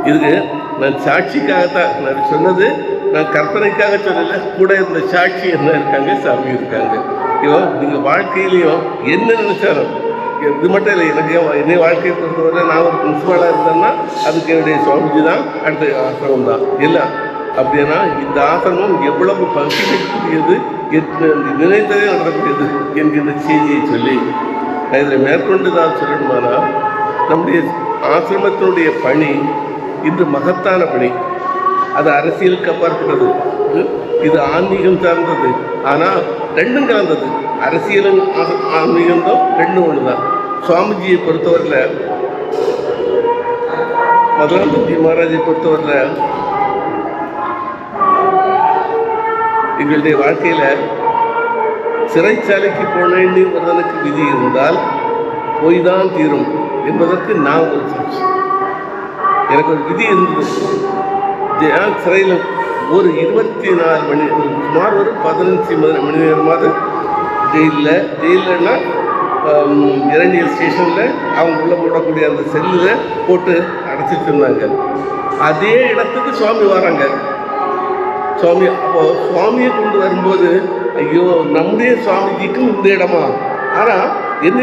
இதுக்கு நான் சாட்சிக்காகத்தான் நான் சொன்னது, நான் கற்பனைக்காக சொல்லலை. கூட இந்த சாட்சி என்ன இருக்காங்க, சாமி இருக்காங்க. நீங்கள் வாழ்க்கையிலையும் என்ன நினைச்சாலும் இது மட்டும் இல்லை, எனக்கு என்னை வாழ்க்கையை பொறுத்தவரை நான் ஒரு பிரின்சிபாலாக இருந்தேன்னா அதுக்கு என்னுடைய சுவாமிஜி தான், அடுத்த ஆசிரமம் தான் எல்லாம். அப்படின்னா இந்த ஆசிரமம் எவ்வளவு பகிர்ந்தக்கூடியது, நினைத்ததே நடக்கக்கூடியது என்கின்ற செய்தியை சொல்லி நான் இதில் மேற்கொண்டு தான் சொல்லணுமானால், நம்முடைய ஆசிரமத்தினுடைய பணி இன்று மகத்தான பணி. அது அரசியலுக்கு அப்பாற்பட்டது, இது ஆன்மீகம் சார்ந்தது. ஆனால் ரெண்டும் கலந்தது, அரசியலும் ஆன்மீகம்தான் ரெண்டும் ஒன்று தான். சுவாமிஜியை பொறுத்தவரையில், மதுராந்தகி மகாராஜை பொறுத்தவரையில் எங்களுடைய வாழ்க்கையில் சிறைச்சாலைக்கு போனேன்னு ஒருவனுக்கு விதி இருந்தால் போய் தான் தீரும் என்பதற்கு நான் ஒரு சாட்சி. எனக்கு ஒரு விதி இருந்தது. சிறையில் ஒரு 24 மணி, சுமார் ஒரு 15 மணி நேரமாவது ஜெயிலன்னா இரண்டியல் ஸ்டேஷனில் அவங்க உள்ள போடக்கூடிய அந்த செல்லில் போட்டு அடைச்சிட்டு இருந்தாங்க. அதே இடத்துக்கு சுவாமி வராங்க. சுவாமி அப்போது சுவாமியை கொண்டு வரும்போது, ஐயோ நம்முடைய சுவாமிஜிக்கும் இந்த இடமா? ஆனால் என்ன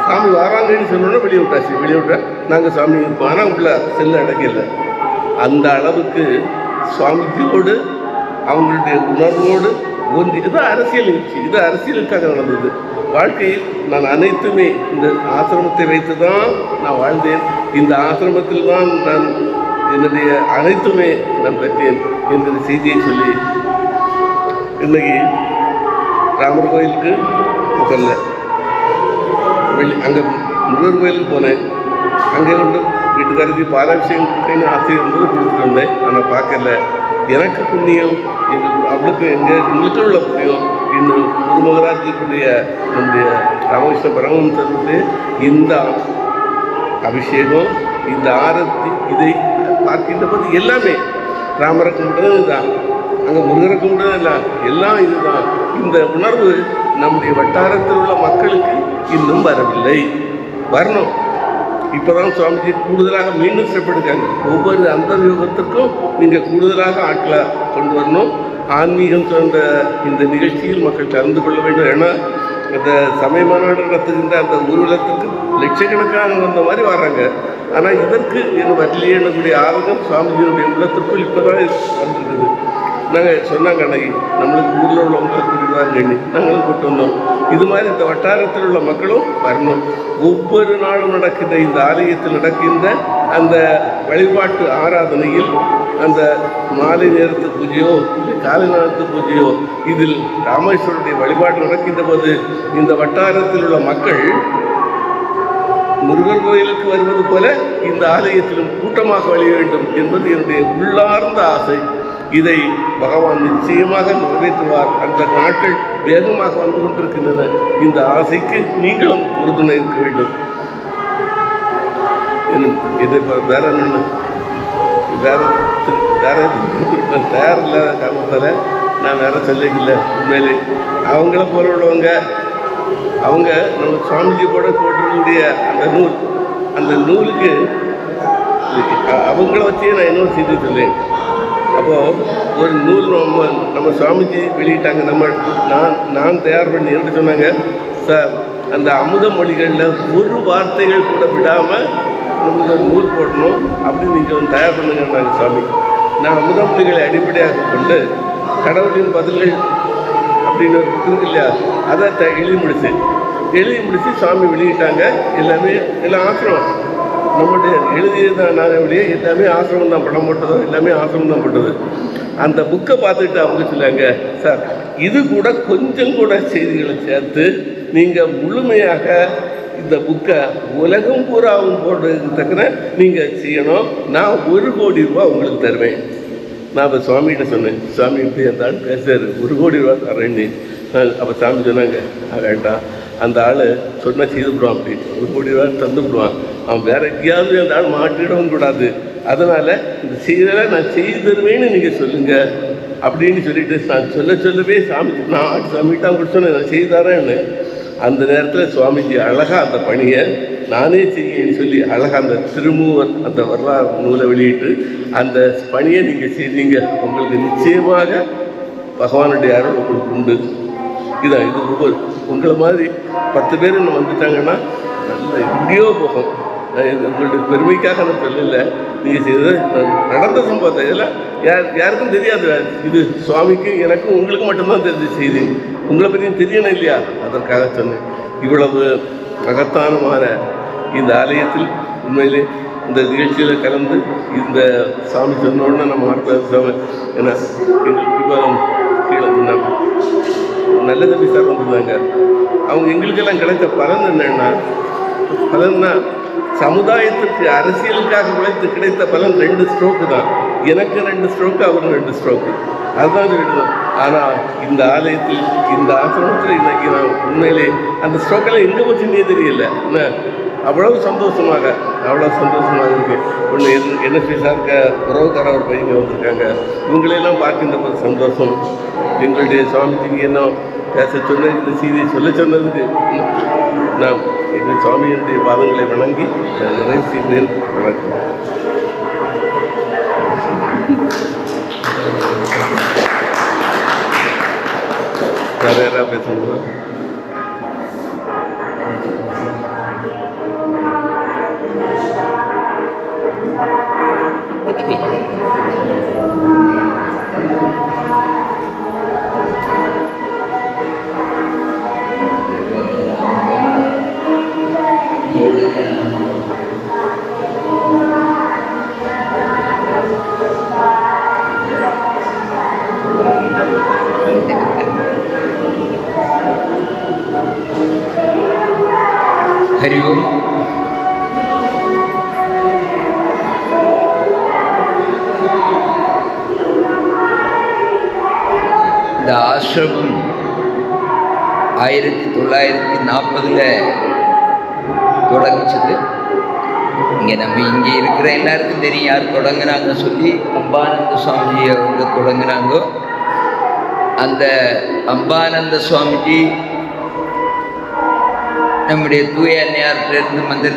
சாமி வராங்கன்னு சொன்னோன்னா வெளியே விட்டா நாங்கள் சாமி இருப்போம். ஆனால் உள்ள செல்ல அடைக்கல. அந்த அளவுக்கு சுவாமிஜியோடு அவங்களுடைய உணர்வோடு ஒன்றி, இது அரசியல் நிகழ்ச்சி, இது அரசியலுக்காக நடந்தது. வாழ்க்கையில் நான் அனைத்துமே இந்த ஆசிரமத்தை வைத்து தான் நான் வாழ்ந்தேன். இந்த ஆசிரமத்தில் தான் நான் என்னுடைய அனைத்துமே நான் பெற்றேன் என்கிற செய்தியை சொல்லி, இன்னைக்கு ராமர் கோயிலுக்கு முதல்ல அங்கே முருகர் கோயிலுக்கு போனேன். அங்கே வந்து வீட்டுக்காரருக்கு பாலாபிஷேகம் ஆசை இருந்தது, கொடுத்துட்டு வந்தேன். ஆனால் பார்க்கல. எனக்கு புண்ணியம், அவளுக்கு எங்களுக்கு உள்ள புண்ணியம், இன்னும் குருமகராஜிக்குடைய நம்முடைய ராமகிருஷ்ண பரமஹம்சருக்கு இந்த அபிஷேகம், இந்த ஆரத்தி, இதை பார்க்கின்ற போது எல்லாமே ராமரை கும்பிடுறது இதுதான், அங்கே முருகரை கும்பிடுறது இல்லை, எல்லாம் இதுதான். இந்த உணர்வு நம்முடைய வட்டாரத்தில் உள்ள மக்களுக்கு இன்னும் வரவில்லை, வரணும். இப்போதான் சுவாமிஜி கூடுதலாக மீண்டும் சிறப்பெடுக்காங்க. ஒவ்வொரு அந்த யோகத்திற்கும் நீங்கள் கூடுதலாக ஆட்களை கொண்டு வரணும். ஆன்மீகம் சார்ந்த இந்த நிகழ்ச்சியில் மக்கள் கலந்து கொள்ள வேண்டும். ஏன்னா இந்த சமய மாநாடு நடத்துகின்ற அந்த ஊர்வலத்துக்கு லட்சக்கணக்கான வந்த மாதிரி வர்றாங்க. ஆனால் இதற்கு என்ன வரலையே என்னக்கூடிய ஆர்வம் சுவாமிஜியுடைய உள்ளத்திற்குள் இப்போ தான் வந்துருக்குது. நாங்கள் சொன்னாங்க, அன்னைக்கு நம்மளுக்கு ஊரில் உள்ளவங்களை கூட்டிட்டு வாங்க, நாங்களும் கூட்டு வந்தோம். இது மாதிரி இந்த வட்டாரத்தில் உள்ள மக்களும் வரணும். ஒவ்வொரு நாளும் நடக்கின்ற இந்த ஆலயத்தில் நடக்கின்ற அந்த வழிபாட்டு ஆராதனையில் அந்த மாலை நேரத்து பூஜையோ இல்லை காலை நேரத்து பூஜையோ, இதில் ராமேஸ்வரனுடைய வழிபாடு நடக்கின்ற போது இந்த வட்டாரத்தில் உள்ள மக்கள் முருகர் கோயிலுக்கு வருவது போல இந்த ஆலயத்திலும் கூட்டமாக வழிய வேண்டும் என்பது என்னுடைய உள்ளார்ந்த ஆசை. இதை பகவான் நிச்சயமாக நிறைவேற்றுவார். அந்த நாட்கள் வேகமாக வந்து கொண்டிருக்கின்றன. இந்த ஆசைக்கு நீங்களும் உறுதுணை இருக்க வேண்டும். இதை வேற என்ன வேற தயார் இல்லாத காரணத்தால் நான் வேற சொல்லிக்கல. உண்மையிலே அவங்கள போல உள்ளவங்க, அவங்க நம்ம சுவாமிஜி கூட போட்டிருக்கக்கூடிய அந்த நூலுக்கு அவங்கள வச்சே நான் இன்னொரு செய்தி சொல்லேன். அப்போது ஒரு நூல் நம்ம சுவாமிஜி வெளியிட்டாங்க, நான் தயார் பண்ணி என்று சொன்னாங்க. சார், அந்த அமுத மொழிகளில் ஒரு வார்த்தைகள் கூட விடாமல் நமக்கு நூல் போடணும், அப்படி நீங்கள் தயார் பண்ணுங்கன்னாங்க சுவாமி. நான் அமுத மொழிகளை அடிப்படையாக கொண்டு கடவுளின் பதில்கள் அப்படின்னு இருக்கு இல்லையா, அதை எழுதி முடித்து சுவாமி வெளியிட்டாங்க. எல்லாம் ஆசிரமம் நம்முடைய எழுதியதான் வெளியே எல்லாமே ஆசிரமம் தான் படம் போட்டதோ, எல்லாமே ஆசிரமம் தான் போட்டது. அந்த புக்கை பார்த்துட்டு அவங்க சொல்லாங்க, சார் இது கூட கொஞ்சம் கூட செய்திகளை சேர்த்து நீங்கள் முழுமையாக இந்த புக்கை உலகம் பூராவும் போடுறதுக்கு தக்கன நீங்கள் செய்யணும். நான் 1 கோடி ரூபா உங்களுக்கு தருவேன். நான் இப்போ சுவாமிகிட்ட சொன்னேன், சுவாமி இப்படி அந்த ஆள் பேசுறாரு, 1 கோடி ரூபா தரேன்னு. அப்போ சாமி சொன்னாங்க, வேண்டாம், அந்த ஆள் சொன்னால் செய்து விடுவான், அப்படின்னு 1 கோடி ரூபா தந்து விடுவான், அவன் வேற எங்கேயாவது அந்த ஆள் மாட்டிடவும் கூடாது, அதனால் இந்த செய்தலை நான் செய்து தருவேன்னு நீங்கள் சொல்லுங்கள் அப்படின்னு சொல்லிட்டு நான் சொல்லவே நான் சாமிகிட்ட அவங்க சொன்னேன், நான் செய்து தரேன்னு. அந்த நேரத்தில் சுவாமிஜி அழகாக அந்த பணியை நானே செய்யன்னு சொல்லி அழகாக அந்த திருமூவர் அந்த வரலாறு நூலை வெளியிட்டு அந்த பணியை நீங்கள் செய்தீங்க, உங்களுக்கு நிச்சயமாக பகவானுடைய அருள் உங்களுக்கு உண்டு. இதான் இது ஒவ்வொரு உங்களை மாதிரி 10 பேர் இன்னும் வந்துட்டாங்கன்னா நல்ல எங்கேயோ போகும். உங்களுடைய பெருமைக்காக நான் சொல்லலை, நீங்கள் செய்தது நடந்த சம்பவத்தை இதெல்லாம் யாருக்கும் தெரியாது. இது சுவாமிக்கு எனக்கும் உங்களுக்கு மட்டும்தான் தெரிஞ்ச செய்தி, உங்களை பற்றியும் தெரியணும் இல்லையா, அதற்காக சொன்னேன். இவ்வளவு மகத்தானமான இந்த ஆலயத்தில் உண்மையிலே இந்த நிகழ்ச்சியில் கலந்து இந்த சாமி சொன்னோடனே நம்ம மார்க்கலாஜி சாமி ஏன்னா இப்போ கீழே நல்ல தம்பி சார் வந்திருந்தாங்க. அவங்க எங்களுக்கெல்லாம் கிடைத்த பலன் பலன்னா சமுதாயத்திற்கு அரசியலுக்காக உழைத்து கிடைத்த பலன் 2 ஸ்ட்ரோக்கு தான். எனக்கு 2 ஸ்ட்ரோக்கு, அவருக்கு 2 ஸ்ட்ரோக்கு, அதுதான் சொல்லிடுவோம். ஆனால் இந்த ஆலயத்தில் இந்த ஆசிரமத்தில் இன்றைக்கி நான் உண்மையிலே அந்த ஸ்ட்ரோக்கெல்லாம் எங்கே போச்சுன்னே தெரியல. என்ன அவ்வளோ சந்தோஷமாக இருக்கு. ஒன்று NSP சார்க்க உறவுக்கார ஒரு பையங்க வந்திருக்காங்க. இவங்களெல்லாம் பார்க்கின்ற ஒரு சந்தோஷம். எங்களுடைய சுவாமிஜிக்கு என்ன பேச சொன்ன இந்த செய்தியை சொன்னதுக்கு நான் எங்கள் சுவாமியினுடைய பாதங்களை வணங்கி நான் நிறைவு செய்தேன். வணக்கம். வேறு யாராவது பேசுங்களா? हरि ओम. இந்த ஆசிரமம் 1940 தொடங்கிச்சது. இங்கே இருக்கிற எல்லாருக்கும் தெரியும் யார் தொடங்கினாங்க சொல்லி. அம்பானந்த சுவாமிஜி அவங்க தொடங்கினாங்க. அந்த அம்பானந்த சுவாமிஜி நம்முடைய தூய அன்னையார்கிட்ட மந்திர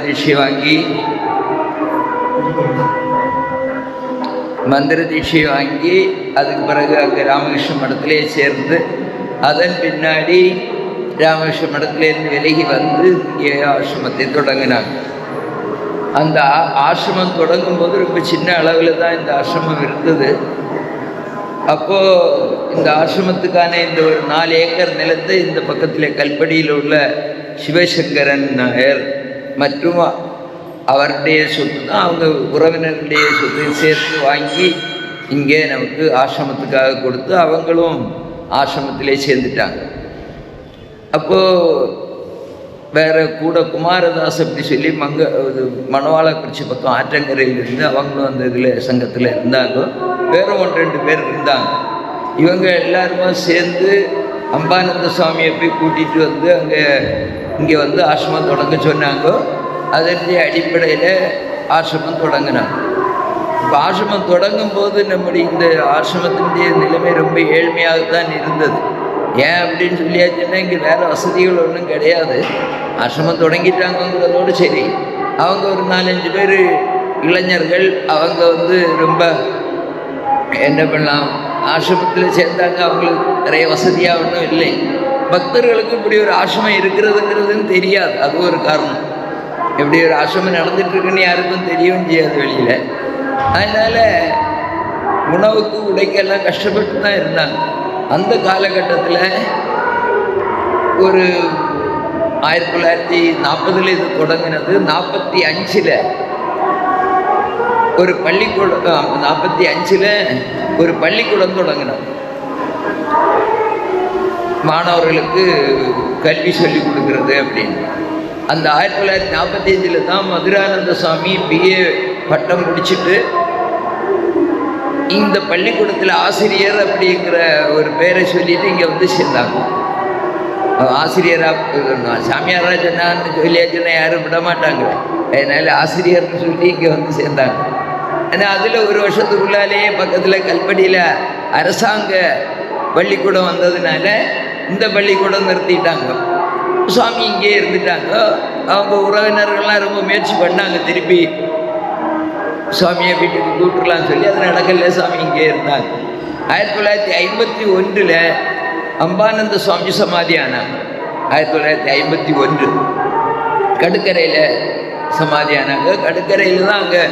தீட்சை வாங்கி அதுக்கு பிறகு அங்கே ராமகிருஷ்ண மடத்திலே சேர்ந்து அதன் பின்னாடி ராமகிருஷ்ண மடத்திலேருந்து விலகி வந்து இங்கே ஆசிரமத்தை தொடங்கினாங்க. அந்த ஆசிரமம் தொடங்கும் போது ரொம்ப சின்ன அளவில் தான் இந்த ஆசிரமம் இருந்தது. அப்போது இந்த ஆசிரமத்துக்கான இந்த ஒரு 4 ஏக்கர் நிலத்தை இந்த பக்கத்தில் கல்படியில் உள்ள சிவசங்கரன் நாயர் மற்றும் அவருடைய சொத்து தான், அவங்க உறவினர்களுடைய சொத்து சேர்த்து வாங்கி இங்கே நமக்கு ஆசிரமத்துக்காக கொடுத்து அவங்களும் ஆசிரமத்திலே சேர்ந்துட்டாங்க. அப்போது வேறு கூட குமாரதாஸ் அப்படி சொல்லி மணவாளக்குறிச்சி பக்கம் ஆற்றங்கரையிலிருந்து அவங்களும் அந்த இதில் சங்கத்தில் இருந்தாங்க. வேறு 1-2 பேர் இருந்தாங்க. இவங்க எல்லாருமே சேர்ந்து அம்பானந்த சுவாமியை போய் கூட்டிகிட்டு வந்து இங்கே வந்து ஆசிரமம் தொடங்க சொன்னாங்க. அதனுடைய அடிப்படையில் ஆசிரமம் தொடங்கினாங்க. இப்போ ஆசிரமம் தொடங்கும் போது நம்முடைய இந்த ஆசிரமத்தினுடைய நிலைமை ரொம்ப ஏழ்மையாகத்தான் இருந்தது. ஏன் அப்படின்னு சொல்லியாச்சுன்னா இங்கே வேறு வசதிகள் ஒன்றும் கிடையாது. ஆசிரமம் தொடங்கிட்டாங்கிறதோடு சரி, அவங்க ஒரு 4-5 பேர் இளைஞர்கள் அவங்க வந்து ரொம்ப என்ன பண்ணலாம், ஆசிரமத்தில் சேர்ந்தாங்க. அவங்களுக்கு நிறைய வசதியாக ஒன்றும் இல்லை. பக்தர்களுக்கு இப்படி ஒரு ஆசிரமம் இருக்கிறதுங்கிறதுன்னு தெரியாது. அது ஒரு காரணம். இப்படி ஒரு ஆசிரமம் நடந்துட்டுருக்குன்னு யாருக்கும் தெரியவும் செய்யாது வெளியில். அதனால் உணவுக்கு உடைக்கெல்லாம் கஷ்டப்பட்டு தான் இருந்தாங்க. அந்த காலகட்டத்தில் ஒரு 1940 இது தொடங்கினது. 45 ஒரு பள்ளிக்கூடம், 45 ஒரு பள்ளிக்கூடம் தொடங்கினோம். மாணவர்களுக்கு கல்வி சொல்லிக் கொடுக்குறது அப்படின்னு. அந்த 1945 தான் மதுரானந்த சுவாமி BA பட்டம் முடிச்சுட்டு இந்த பள்ளிக்கூடத்தில் ஆசிரியர் அப்படிங்கிற ஒரு பேரை சொல்லிட்டு இங்கே வந்து சேர்ந்தாங்க. ஆசிரியராக சாமியாராக சொன்னான்னு சொல்லியாச்சுன்னா யாரும் விட மாட்டாங்க. அதனால் ஆசிரியர்னு சொல்லி இங்கே வந்து சேர்ந்தாங்க. ஆனால் அதில் ஒரு வருஷத்துக்குள்ளாலேயே பக்கத்தில் கல்படியில் அரசாங்க பள்ளிக்கூடம் வந்ததுனால இந்த பள்ளிக்கூடம் நிறுத்திட்டாங்க. சுவாமி இங்கே இருந்துட்டாங்க. அவங்க உறவினர்கள்லாம் ரொம்ப முயற்சி பண்ணாங்க திருப்பி சுவாமியை வீட்டுக்கு கூப்பிட்டுலான்னு சொல்லி. அது நடக்கல. சுவாமி இங்கே இருந்தாங்க. 1951 அம்பானந்த சுவாமி சமாதி ஆனாங்க. 1951 கடுக்கரையில் சமாதி ஆனாங்க. கடுக்கரையில் தான் அங்கே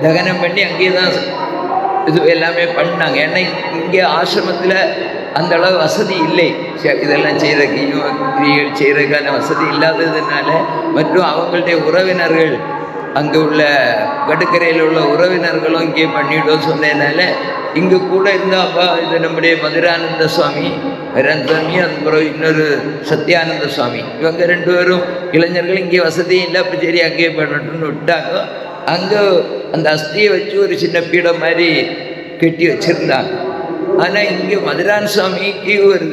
தகனம் பண்ணி அங்கேயே தான் இது எல்லாமே பண்ணாங்க. ஏன்னா இங்கே ஆசிரமத்தில் அந்த அளவு வசதி இல்லை. இதெல்லாம் செய்கிறதுக்கான வசதி இல்லாததுனால மற்றும் அவங்களுடைய உறவினர்கள் அங்கே உள்ள கடற்கரையில் உள்ள உறவினர்களும் இங்கே பண்ணிவிடும் சொன்னதுனால இங்கே கூட இருந்தால் அப்பா இது நம்முடைய மதுரானந்த சுவாமி வீரானந்தசாமி, அதுக்கப்புறம் இன்னொரு சத்யானந்த சுவாமி, இவங்க 2 பேரும் இளைஞர்கள் இங்கே வசதியும் இல்லை, அப்படி சரி அங்கேயே பண்ணட்டும்னு விட்டாங்க. அங்கே அந்த அஸ்தியை வச்சு ஒரு சின்ன பீடம் மாதிரி கட்டி வச்சுருந்தாங்க. ஆனால் இங்கே மதுரான சுவாமிக்கு ஒரு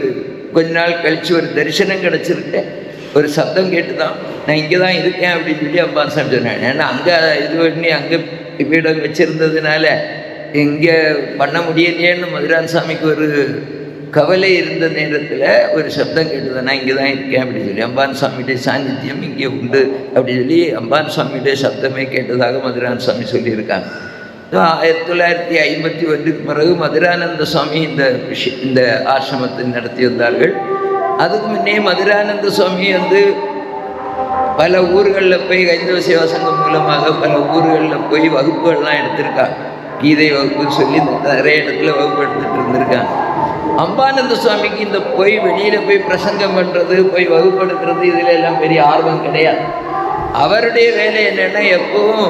கொஞ்ச நாள் கழித்து ஒரு தரிசனம் கிடச்சிருக்கு. ஒரு சப்தம் கேட்டு தான் நான் இங்கே தான் இருக்கேன் அப்படின்னு சொல்லி அம்பான் சாமி சொன்னேன். ஏன்னா அங்கே இது பண்ணி அங்கே பீடம் வச்சுருந்ததுனால இங்கே பண்ண முடியலையேன்னு மதுரான சாமிக்கு ஒரு கவலை இருந்த நேரத்தில் ஒரு சப்தம் கேட்டுதான் நான் இங்கே தான் இருக்கேன் அப்படின்னு சொல்லி அம்பான் சுவாமியுடைய சாநித்தியம் இங்கே உண்டு அப்படின்னு சொல்லி அம்பான் சுவாமியுடைய சப்தமே கேட்டதாக மதுரான சுவாமி சொல்லியிருக்காங்க. 1951 பிறகு மதுரானந்த சுவாமி இந்த ஆசிரமத்தை நடத்தி வந்தார்கள். அதுக்கு முன்னே மதுரானந்த சுவாமி பல ஊர்களில் போய் கைந்தவ சேவா சங்கம் மூலமாக பல ஊர்களில் போய் வகுப்புகள்லாம் எடுத்திருக்காங்க. கீதை வகுப்பு சொல்லி நிறைய இடத்துல வகுப்பு எடுத்துகிட்டு இருந்திருக்காங்க. அம்பானந்த சுவாமிக்கு இந்த வெளியில் போய் பிரசங்கம் பண்ணுறது, போய் வகுப்பு எடுக்கிறது, இதில் எல்லாம் பெரிய ஆர்வம் கிடையாது. அவருடைய வேலை என்னென்னா எப்பவும்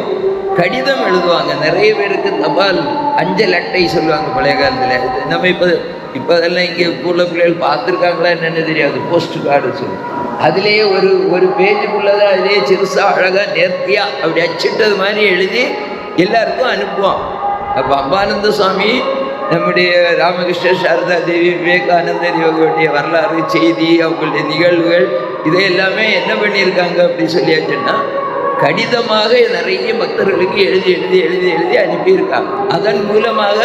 கடிதம் எழுதுவாங்க. நிறைய பேருக்கு தபால் அஞ்சல் அட்டை சொல்லுவாங்க பழைய காலத்தில். நம்ம இப்போ அதெல்லாம் இங்கே உள்ள பிள்ளைகள் பார்த்துருக்காங்களா என்னென்னு தெரியாது. போஸ்ட் கார்டு சொல்லி அதிலேயே ஒரு பேஜுக்குள்ளதான் அதிலேயே சிறுசாக அழகாக நேர்த்தியாக அப்படி அச்சிட்டது மாதிரி எழுதி எல்லாருக்கும் அனுப்புவோம். அப்போ அம்பானந்த சுவாமி நம்முடைய ராமகிருஷ்ண சாரதா தேவி, விவேகானந்தர் இவங்களுடைய வரலாறு, செய்தி, அவங்களுடைய நிகழ்வுகள் இதை எல்லாமே என்ன பண்ணியிருக்காங்க அப்படின்னு சொல்லியாச்சுன்னா கடிதமாக நிறைய பக்தர்களுக்கு எழுதி எழுதி எழுதி எழுதி அனுப்பியிருக்காங்க. அதன் மூலமாக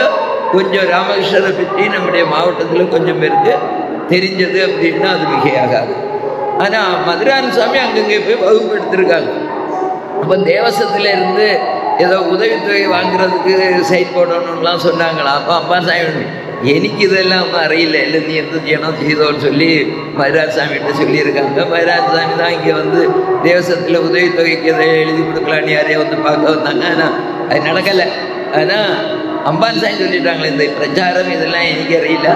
கொஞ்சம் ராமகிருஷ்ணரை பற்றி நம்முடைய மாவட்டத்தில் கொஞ்சம் பேருக்கு தெரிஞ்சது அப்படின்னா அது மிகையாகாது. ஆனால் மதுரான சுவாமி அங்கங்கே போய் வகுப்பு எடுத்திருக்காங்க. அப்போ தேவசத்தில் இருந்து ஏதோ உதவித்தொகை வாங்குறதுக்கு சைட் போடணும்லாம் சொன்னாங்களா. அப்போ அம்பான் சாமி எனக்கு இதெல்லாம் ஒன்றும் அறியல, இல்லை நீ எந்த செய்யணும் செய்தோன்னு சொல்லி மதுரான சாமிகிட்ட சொல்லியிருக்காங்க. மதுரான சாமி தான் இங்கே தேவசத்தில் உதவித்தொகைக்கு எதை எழுதி கொடுக்கலான்னு யாரையும் பார்க்க வந்தாங்க. ஆனால் அது நடக்கலை. ஆனால் அம்பான் சாமி சொல்லிட்டாங்களே இந்த பிரச்சாரம் இதெல்லாம் எனக்கு அறியல,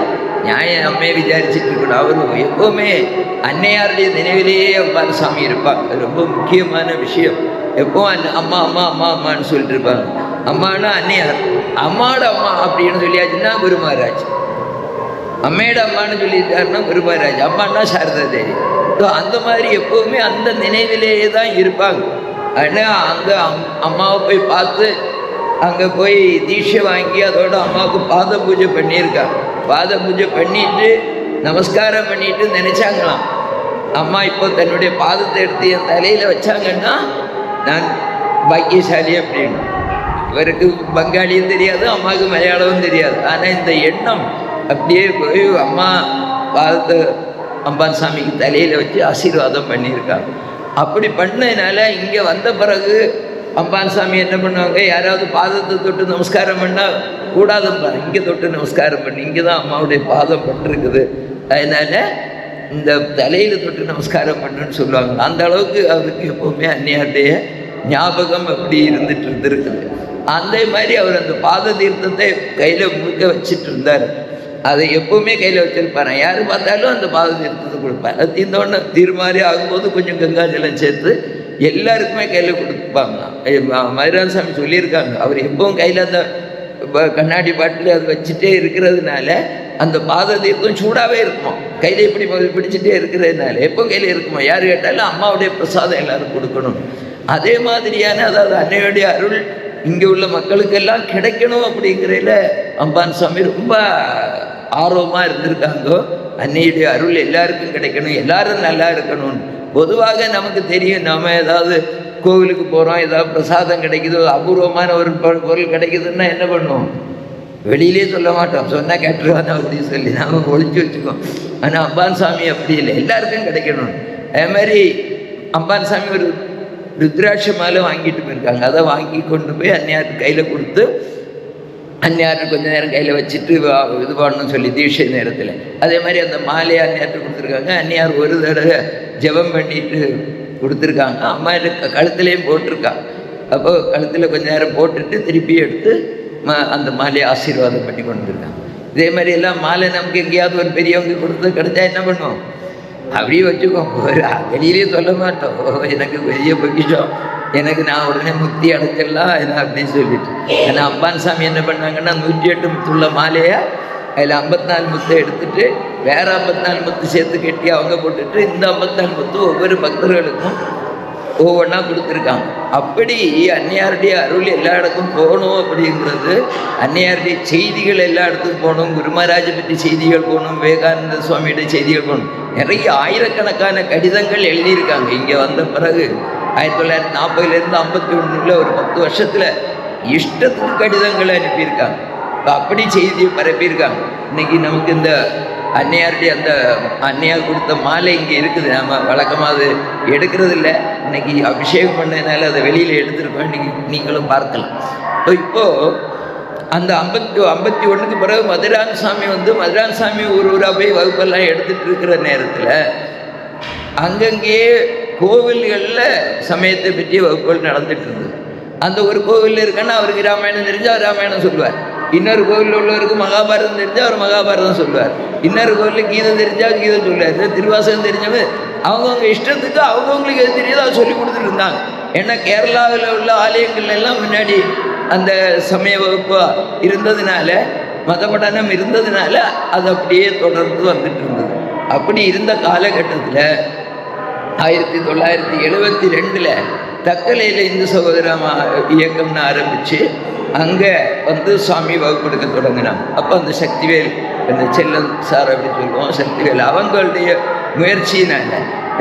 நியாயம் அம்மையை விசாரிச்சுட்டு இருக்கணும். அவர் எப்போவுமே அன்னையாருடைய நினைவிலேயே அம்பான் சாமி இருப்பாங்க. அது ரொம்ப முக்கியமான விஷயம். எப்போவும் அம்மா அம்மா அம்மா அம்மான்னு சொல்லிட்டு இருப்பாங்க. அம்மானா அன்னையார், அம்மாவோட அம்மா அப்படின்னு சொல்லியாச்சுன்னா குரு மகாராஜ், அம்மையோட அம்மானு சொல்லிட்டாருன்னா குரு மகாராஜ், அம்மானா சாரதா தேவி. ஸோ அந்த மாதிரி எப்போவுமே அந்த நினைவிலேயே தான் இருப்பாங்க. ஆனால் அங்கே அம்மாவை போய் பார்த்து அங்கே போய் தீட்சை வாங்கி அதோட அம்மாவுக்கு பாத பூஜை பண்ணியிருக்காங்க. பாத பூஜை பண்ணிட்டு நமஸ்காரம் பண்ணிட்டு நினைச்சாங்களாம், அம்மா இப்போ தன்னுடைய பாதத்தை எடுத்து என் தலையில் வச்சாங்கன்னா நான் பாக்கியசாலி அப்படின்னு. இவருக்கு பங்காளியும் தெரியாது, அம்மாவுக்கு மலையாளமும் தெரியாது. ஆனால் இந்த எண்ணம் அப்படியே போய் அம்மா பாதத்தை அம்பான் சாமிக்கு தலையில் வச்சு ஆசீர்வாதம் பண்ணியிருக்காங்க. அப்படி பண்ணதுனால இங்கே வந்த பிறகு அம்பான் சாமி என்ன பண்ணுவாங்க, யாராவது பாதத்தை தொட்டு நமஸ்காரம் பண்ணால் கூடாதும்பா, இங்கே தொட்டு நமஸ்காரம் பண்ணி, இங்கே தான் அம்மாவுடைய பாதம் பட்டிருக்குது, அதனால் இந்த தலையில் தொட்டு நமஸ்காரம் பண்ணுன்னு சொல்லுவாங்க. அந்த அளவுக்கு அவருக்கு எப்போவுமே அன்னையாருடைய ஞாபகம் அப்படி இருந்துட்டு இருந்திருக்குது. அதே மாதிரி அவர் அந்த பாத தீர்த்தத்தை கையில் முழுக்க வச்சுட்டு இருந்தார். அதை எப்போவுமே கையில் வச்சுருப்பார். யார் பார்த்தாலும் அந்த பாத தீர்த்தத்தை கொடுப்பார். அது தீர்ந்தோடனே தீர்மாறி ஆகும்போது கொஞ்சம் கங்காஜலம் சேர்த்து எல்லாருக்குமே கையில் கொடுப்பாங்க. மதுரான சாமி சொல்லியிருக்காங்க, அவர் எப்பவும் கையில் அந்த கண்ணாடி பாட்டில் அதை வச்சுட்டே இருக்கிறதுனால அந்த பாத தீர்த்தம் சூடாகவே இருக்குமா, கையில் இப்படி பிடிச்சிட்டே இருக்கிறதுனால எப்போ கையில் இருக்குமா. யார் கேட்டாலும் அம்மாவுடைய பிரசாதம் எல்லாரும் கொடுக்கணும். அதே மாதிரியான அதாவது அன்னையுடைய அருள் இங்கே உள்ள மக்களுக்கெல்லாம் கிடைக்கணும் அப்படிங்கிறதுல அம்பான் சாமி ரொம்ப ஆர்வமாக இருந்திருக்காங்க. அன்னையுடைய அருள் எல்லாருக்கும் கிடைக்கணும், எல்லாரும் நல்லா இருக்கணும். பொதுவாக நமக்கு தெரியும், நம்ம ஏதாவது கோவிலுக்கு போகிறோம், ஏதாவது பிரசாதம் கிடைக்குது, அபூர்வமான ஒரு பொருள் கிடைக்குதுன்னா என்ன பண்ணுவோம், வெளியிலே சொல்ல மாட்டோம், சொன்னால் கேட்டுருவாங்க அப்படின்னு சொல்லி நம்ம ஒழிச்சு வச்சுக்கோம். ஆனால் அம்பான் சாமி அப்படி இல்லை, எல்லாருக்கும் கிடைக்கணும். அதே மாதிரி அம்பான் சாமி ஒரு ருத்ராட்ச மாலை வாங்கிட்டு போயிருக்காங்க. அதை வாங்கி கொண்டு போய் அன்னையாருக்கு கையில் கொடுத்து அன்னையாருக்கு கொஞ்சம் நேரம் கையில் வச்சுட்டு இது பண்ணணும்னு சொல்லி தீட்சை நேரத்தில் அதே மாதிரி அந்த மாலையை அன்னையாருக்கு கொடுத்துருக்காங்க. அன்னையார் ஒரு தடவை ஜெபம் பண்ணிட்டு கொடுத்துருக்காங்க. அம்மா கழுத்துலேயும் போட்டிருக்காங்க. அப்போது கழுத்தில் கொஞ்சம் நேரம் போட்டுட்டு திருப்பி எடுத்து அந்த மாலையை ஆசீர்வாதம் பண்ணி கொண்டு இருக்காங்க. இதே மாதிரி எல்லாம் மாலை நமக்கு எங்கேயாவது ஒரு பெரியவங்க கொடுத்து கிடைச்சா என்ன பண்ணுவோம், அப்படியே வச்சுக்கோம், வெளியிலே சொல்ல மாட்டோம், எனக்கு பெரிய பொக்கிஷம் எனக்கு நான் உடனே முக்தி அடைச்சிடலாம் என்ன அப்படின்னு சொல்லிட்டு. ஏன்னா அம்பான் சாமி என்ன பண்ணாங்கன்னா 108 முத்துள்ள மாலையை அதில் 54 முத்தை எடுத்துட்டு வேற 54 முத்து சேர்த்து கட்டி அவங்க போட்டுட்டு இந்த 54 முத்து ஒவ்வொரு பக்தர்களுக்கும் ஒவ்வொன்றா கொடுத்துருக்காங்க. அப்படி அன்னையாருடைய அருள் எல்லா இடத்துக்கும் போகணும் அப்படிங்கிறது, அன்னையாருடைய செய்திகள் எல்லா இடத்துக்கும் போகணும், குருமராஜை பற்றி செய்திகள் போகணும், விவேகானந்த சுவாமியுடைய செய்திகள் போகணும். நிறைய ஆயிரக்கணக்கான கடிதங்கள் எழுதியிருக்காங்க. இங்கே வந்த பிறகு 1940 51 ஒரு 10 வருஷத்தில் இஷ்டத்துக்கு கடிதங்களை அனுப்பியிருக்காங்க. அப்படி செய்தியை பரப்பியிருக்காங்க. இன்னைக்கு நமக்கு இந்த அன்னையாருடைய அந்த அன்னையார் கொடுத்த மாலை இங்கே இருக்குது. நம்ம வழக்கமாக அது எடுக்கிறது இல்லை. இன்னைக்கு அபிஷேகம் பண்ணதுனால அதை வெளியில் எடுத்துருக்கோம். இன்னைக்கு நீங்களும் பார்க்கலாம். இப்போது அந்த 51க்கு பிறகு மதுரான் சாமி ஊராக போய் வகுப்பெல்லாம் எடுத்துகிட்டு இருக்கிற நேரத்தில் அங்கங்கேயே கோவில்களில் சமயத்தை பற்றி வகுப்புகள் நடந்துட்டு இருந்தது. அந்த ஒரு கோவிலில் இருக்குன்னா அவருக்கு ராமாயணம் தெரிஞ்சால் அவர் ராமாயணம் சொல்லுவார். இன்னொரு கோவிலில் உள்ளவருக்கு மகாபாரதம் தெரிஞ்சால் அவர் மகாபாரதம் சொல்லுவார். இன்னொரு கோவிலில் கீதம் தெரிஞ்சால் கீதம் சொல்லுவார். திருவாசகம் தெரிஞ்சவங்க அவங்கவுங்க இஷ்டத்துக்கு அவங்கவுங்களுக்கு எது தெரியாதோ அதை சொல்லி கொடுத்துட்டு இருந்தாங்க. ஏன்னா கேரளாவில் உள்ள ஆலயங்கள் எல்லாம் முன்னாடி அந்த சமய வகுப்பு இருந்ததுனால, மத படனம் இருந்ததுனால அது அப்படியே தொடர்ந்து வந்துட்டு இருந்தது. அப்படி இருந்த காலகட்டத்தில் 1972 தக்கலையில் இந்து சகோதர இயக்கம்னு ஆரம்பித்து அங்கே சுவாமி வகுப்பெடுக்க தொடங்கினாங்க. அப்போ அந்த சக்திவேல், அந்த செல்லன் சார் அப்படி சொல்லுவோம், சக்திவேல் அவங்களுடைய முயற்சியினால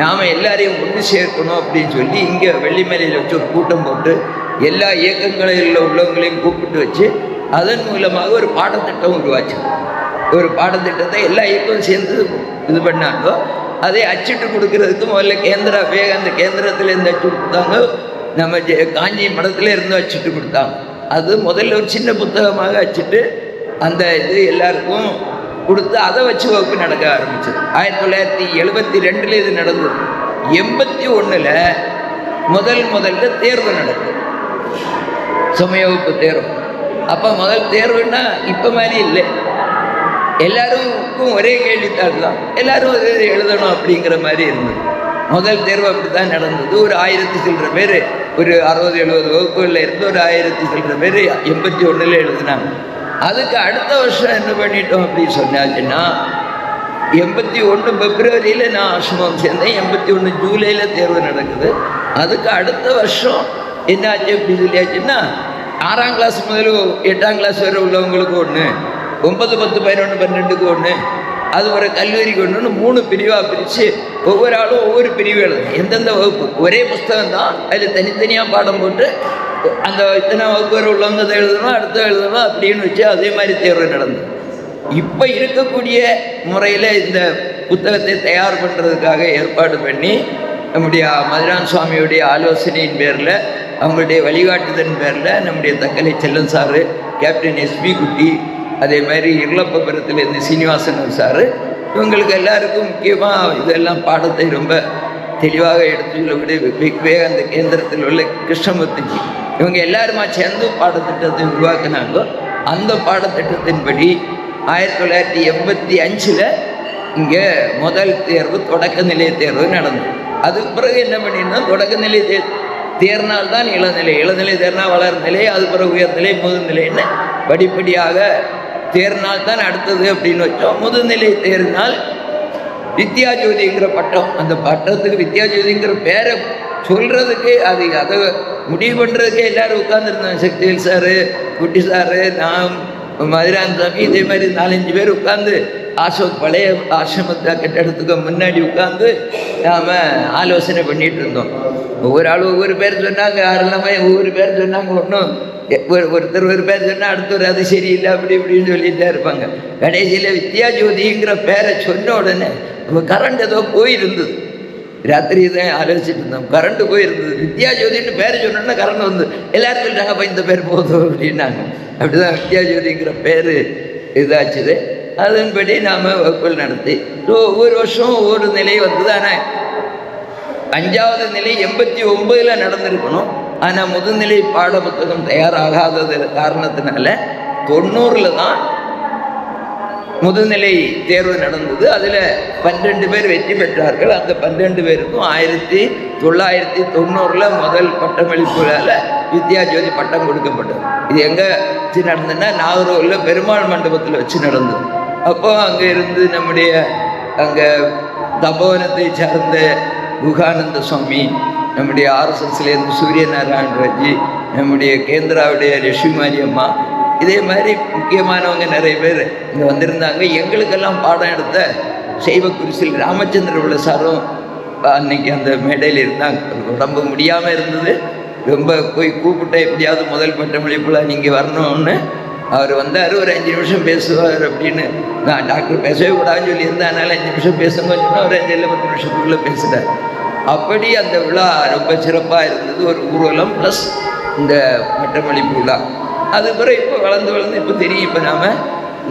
நாம் எல்லாரையும் ஒன்று சேர்க்கணும் அப்படின்னு சொல்லி இங்கே வெள்ளிமலையில் வச்சு ஒரு கூட்டம் போட்டு எல்லா இயக்கங்களில் உள்ளவங்களையும் கூப்பிட்டு வச்சு அதன் மூலமாக ஒரு பாடத்திட்டம் உருவாச்சு. ஒரு பாடத்திட்டத்தை எல்லா இயக்கமும் சேர்ந்து இது பண்ணாங்க. அதை அச்சிட்டு கொடுக்கறதுக்கு முதல்ல விவேகானந்த கேந்திரத்தில் அச்சு கொடுத்தாங்க. நம்ம காஞ்சி மடத்தில் இருந்து அச்சிட்டு கொடுத்தாங்க. அது முதல்ல ஒரு சின்ன புத்தகமாக அச்சிட்டு அந்த இது எல்லாருக்கும் கொடுத்து அதை வச்சு வகுப்பு நடக்க ஆரம்பிச்சது. 1972 இது நடந்தது. 81 முதல்ல தேர்வு நடக்குது, சமய வகுப்பு தேர்வு. அப்போ முதல் தேர்வுன்னா இப்போ மாதிரி இல்லை, எல்லாருக்கும் ஒரே கேள்வித்தாள் தான், எல்லாரும் எழுதணும் அப்படிங்கிற மாதிரி இருந்தது. முதல் தேர்வு அப்படி தான் நடந்தது. ஒரு 1000 சில்லற பேர், ஒரு 60-70 வகுப்புகளில் இருந்து ஒரு 1000 சில்லற பேர் 81 எழுதினாங்க. அதுக்கு அடுத்த வருஷம் என்ன பண்ணிட்டோம் அப்படின்னு சொன்னாச்சுன்னா, 81 பிப்ரவரியில் நான் ஆசிரமம் சேர்ந்தேன். 81 ஜூலையில் தேர்வு நடக்குது. அதுக்கு அடுத்த வருஷம் என்னாச்சு அப்படி சொல்லியாச்சுன்னா, 6ஆம் கிளாஸ் முதல் 8ஆம் கிளாஸ் வரை உள்ளவங்களுக்கு ஒன்று, 9, 10, 11, 12க்கு ஒன்று, அது ஒரு கல்லூரிக்கு ஒன்றுன்னு 3 பிரிவாக பிரித்து ஒவ்வொரு ஆளும் ஒவ்வொரு பிரிவு எழுதணும். எந்தெந்த வகுப்பு ஒரே புஸ்தகம் தான், அதில் தனித்தனியாக பாடம் போட்டு அந்த இத்தனை வகுப்பு வரை உள்ளவங்க அதை எழுதணும், அடுத்த எழுதணும் அப்படின்னு வச்சு அதே மாதிரி தேர்வு நடந்தது. இப்போ இருக்கக்கூடிய முறையில் இந்த புத்தகத்தை தயார் பண்ணுறதுக்காக ஏற்பாடு பண்ணி நம்முடைய மதுரான் சுவாமியுடைய ஆலோசனையின் பேரில், அவங்களுடைய வழிகாட்டுதலின் பேரில் நம்முடைய Thuckalay Chellan sir, captain SP Kutty, அதே மாதிரி இருளப்பபுரத்துலேருந்து சீனிவாசன் சாரு, இவங்களுக்கு எல்லாருக்கும் முக்கியமாக இதெல்லாம் பாடத்தை ரொம்ப தெளிவாக எடுத்து சொல்லக்கூடிய விவேகானந்த கேந்திரத்தில் உள்ள கிருஷ்ணமூர்த்திஜி, இவங்க எல்லாருமா சேர்ந்து பாடத்திட்டத்தை உருவாக்குனாங்க. அந்த பாடத்திட்டத்தின்படி 1985 இங்கே முதல் தேர்வு தொடக்க நிலை தேர்வு நடந்தது. அதுக்கு பிறகு என்ன பண்ணியிருந்தோம், தொடக்க நிலை தேர்னால்தான் இளநிலை தேர்னா வளர்நிலை, அது பிறகு உயர்நிலை, முதுநிலைன்னு படிப்படியாக தேர்னால் தான் அடுத்தது அப்படின்னு வச்சோம். முதுநிலை தேர்னால் வித்யாஜோதிங்கிற பட்டம், அந்த பட்டத்துக்கு வித்யாஜோதிங்கிற பேரை சொல்கிறதுக்கு அதை முடிவு பண்ணுறதுக்கே எல்லோரும் உட்காந்துருந்தோம். சக்திவேல் சாரு, குட்டி சாரு, நான், மதுரான் சாமி, இதே மாதிரி 4-5 பேர் உட்காந்து பழைய ஆசிரமத்தை கட்டடத்துக்கு முன்னாடி உட்காந்து நாம் ஆலோசனை பண்ணிகிட்டு இருந்தோம். ஒவ்வொரு ஆளும் ஒவ்வொரு பேர் சொன்னாங்க, யாரெல்லாமே ஒவ்வொரு பேர் சொன்னாங்க. ஒன்றும் ஒருத்தர் ஒரு பேர் சொன்னால் அடுத்தவர் அது சரியில்லை அப்படி இப்படின்னு சொல்லிகிட்டே இருப்பாங்க. கடைசியில் வித்யாஜோதிங்கிற பேரை சொன்ன உடனே கரண்ட் ஏதோ போயிருந்தது. ராத்திரி தான் ஆலோசிச்சுட்டு இருந்தோம், கரண்ட்டு போயிருந்தது. வித்யாஜோதின்னு பேர் சொன்னோன்னா கரண்ட் வந்து எல்லாரும் சொல்லிட்டாங்க, அப்போ இந்த பேர் போதும் அப்படின்னாங்க. அப்படி தான் வித்யாஜோதிங்கிற பேர் இதாச்சுது. அதன்படி நாம் வகுப்புகள் நடத்தி ஒவ்வொரு வருஷம் ஒவ்வொரு நிலை வந்து தானே. 5வது நிலை 89 நடந்திருக்கணும். ஆனால் முதுநிலை பாட புத்தகம் தயாராகாதது காரணத்தினால 90 தான் முதுநிலை தேர்வு நடந்தது. அதில் 12 பேர் வெற்றி பெற்றார்கள். அந்த 12 பேருக்கும் 1990 முதல் பட்டமளிப்புகளால் வித்யாஜோதி பட்டம் கொடுக்கப்பட்டது. இது எங்கே வச்சு நடந்ததுன்னா நாகர்கோவிலில் பெருமாள் மண்டபத்தில் வச்சு நடந்தது. அப்போ அங்கே இருந்து நம்முடைய அங்கே தபோவனத்தை சார்ந்த குகானந்த சுவாமி, நம்முடைய ஆர்எஸ்எஸ்லேருந்து சூரியநாராயண ராஜி, நம்முடைய கேந்திராவுடைய லட்சுமி அம்மா, இதே மாதிரி முக்கியமானவங்க நிறைய பேர் இங்கே வந்திருந்தாங்க. எங்களுக்கெல்லாம் பாடம் எடுத்த சைவ குருசில் ராமச்சந்திர பிள்ளை சாரும் அன்னைக்கு அந்த மேடையில் இருந்தாங்க. உடம்பு முடியாமல் இருந்தது. ரொம்ப போய் கூப்பிட்டேன், எப்படியாவது முதல் பட்டமளிப்பில் நீங்கள் வரணும்னு. அவர் வந்தார், ஒரு 5 நிமிஷம் பேசுவார் அப்படின்னு. நான் டாக்டர் பேசவே கூடாதுன்னு சொல்லியிருந்தேன், அதனால் 5 நிமிஷம் பேசுங்க சொன்னால் ஒரு 5 10 நிமிஷத்துக்குள்ளே பேசுகிறார். அப்படி அந்த விழா ரொம்ப சிறப்பாக இருந்தது. ஒரு ஊர்வலம் ப்ளஸ் இந்த பட்டமளிப்பு விழா. அது பிறகு இப்போ வளர்ந்து இப்போ தெரியும். இப்போ நாம்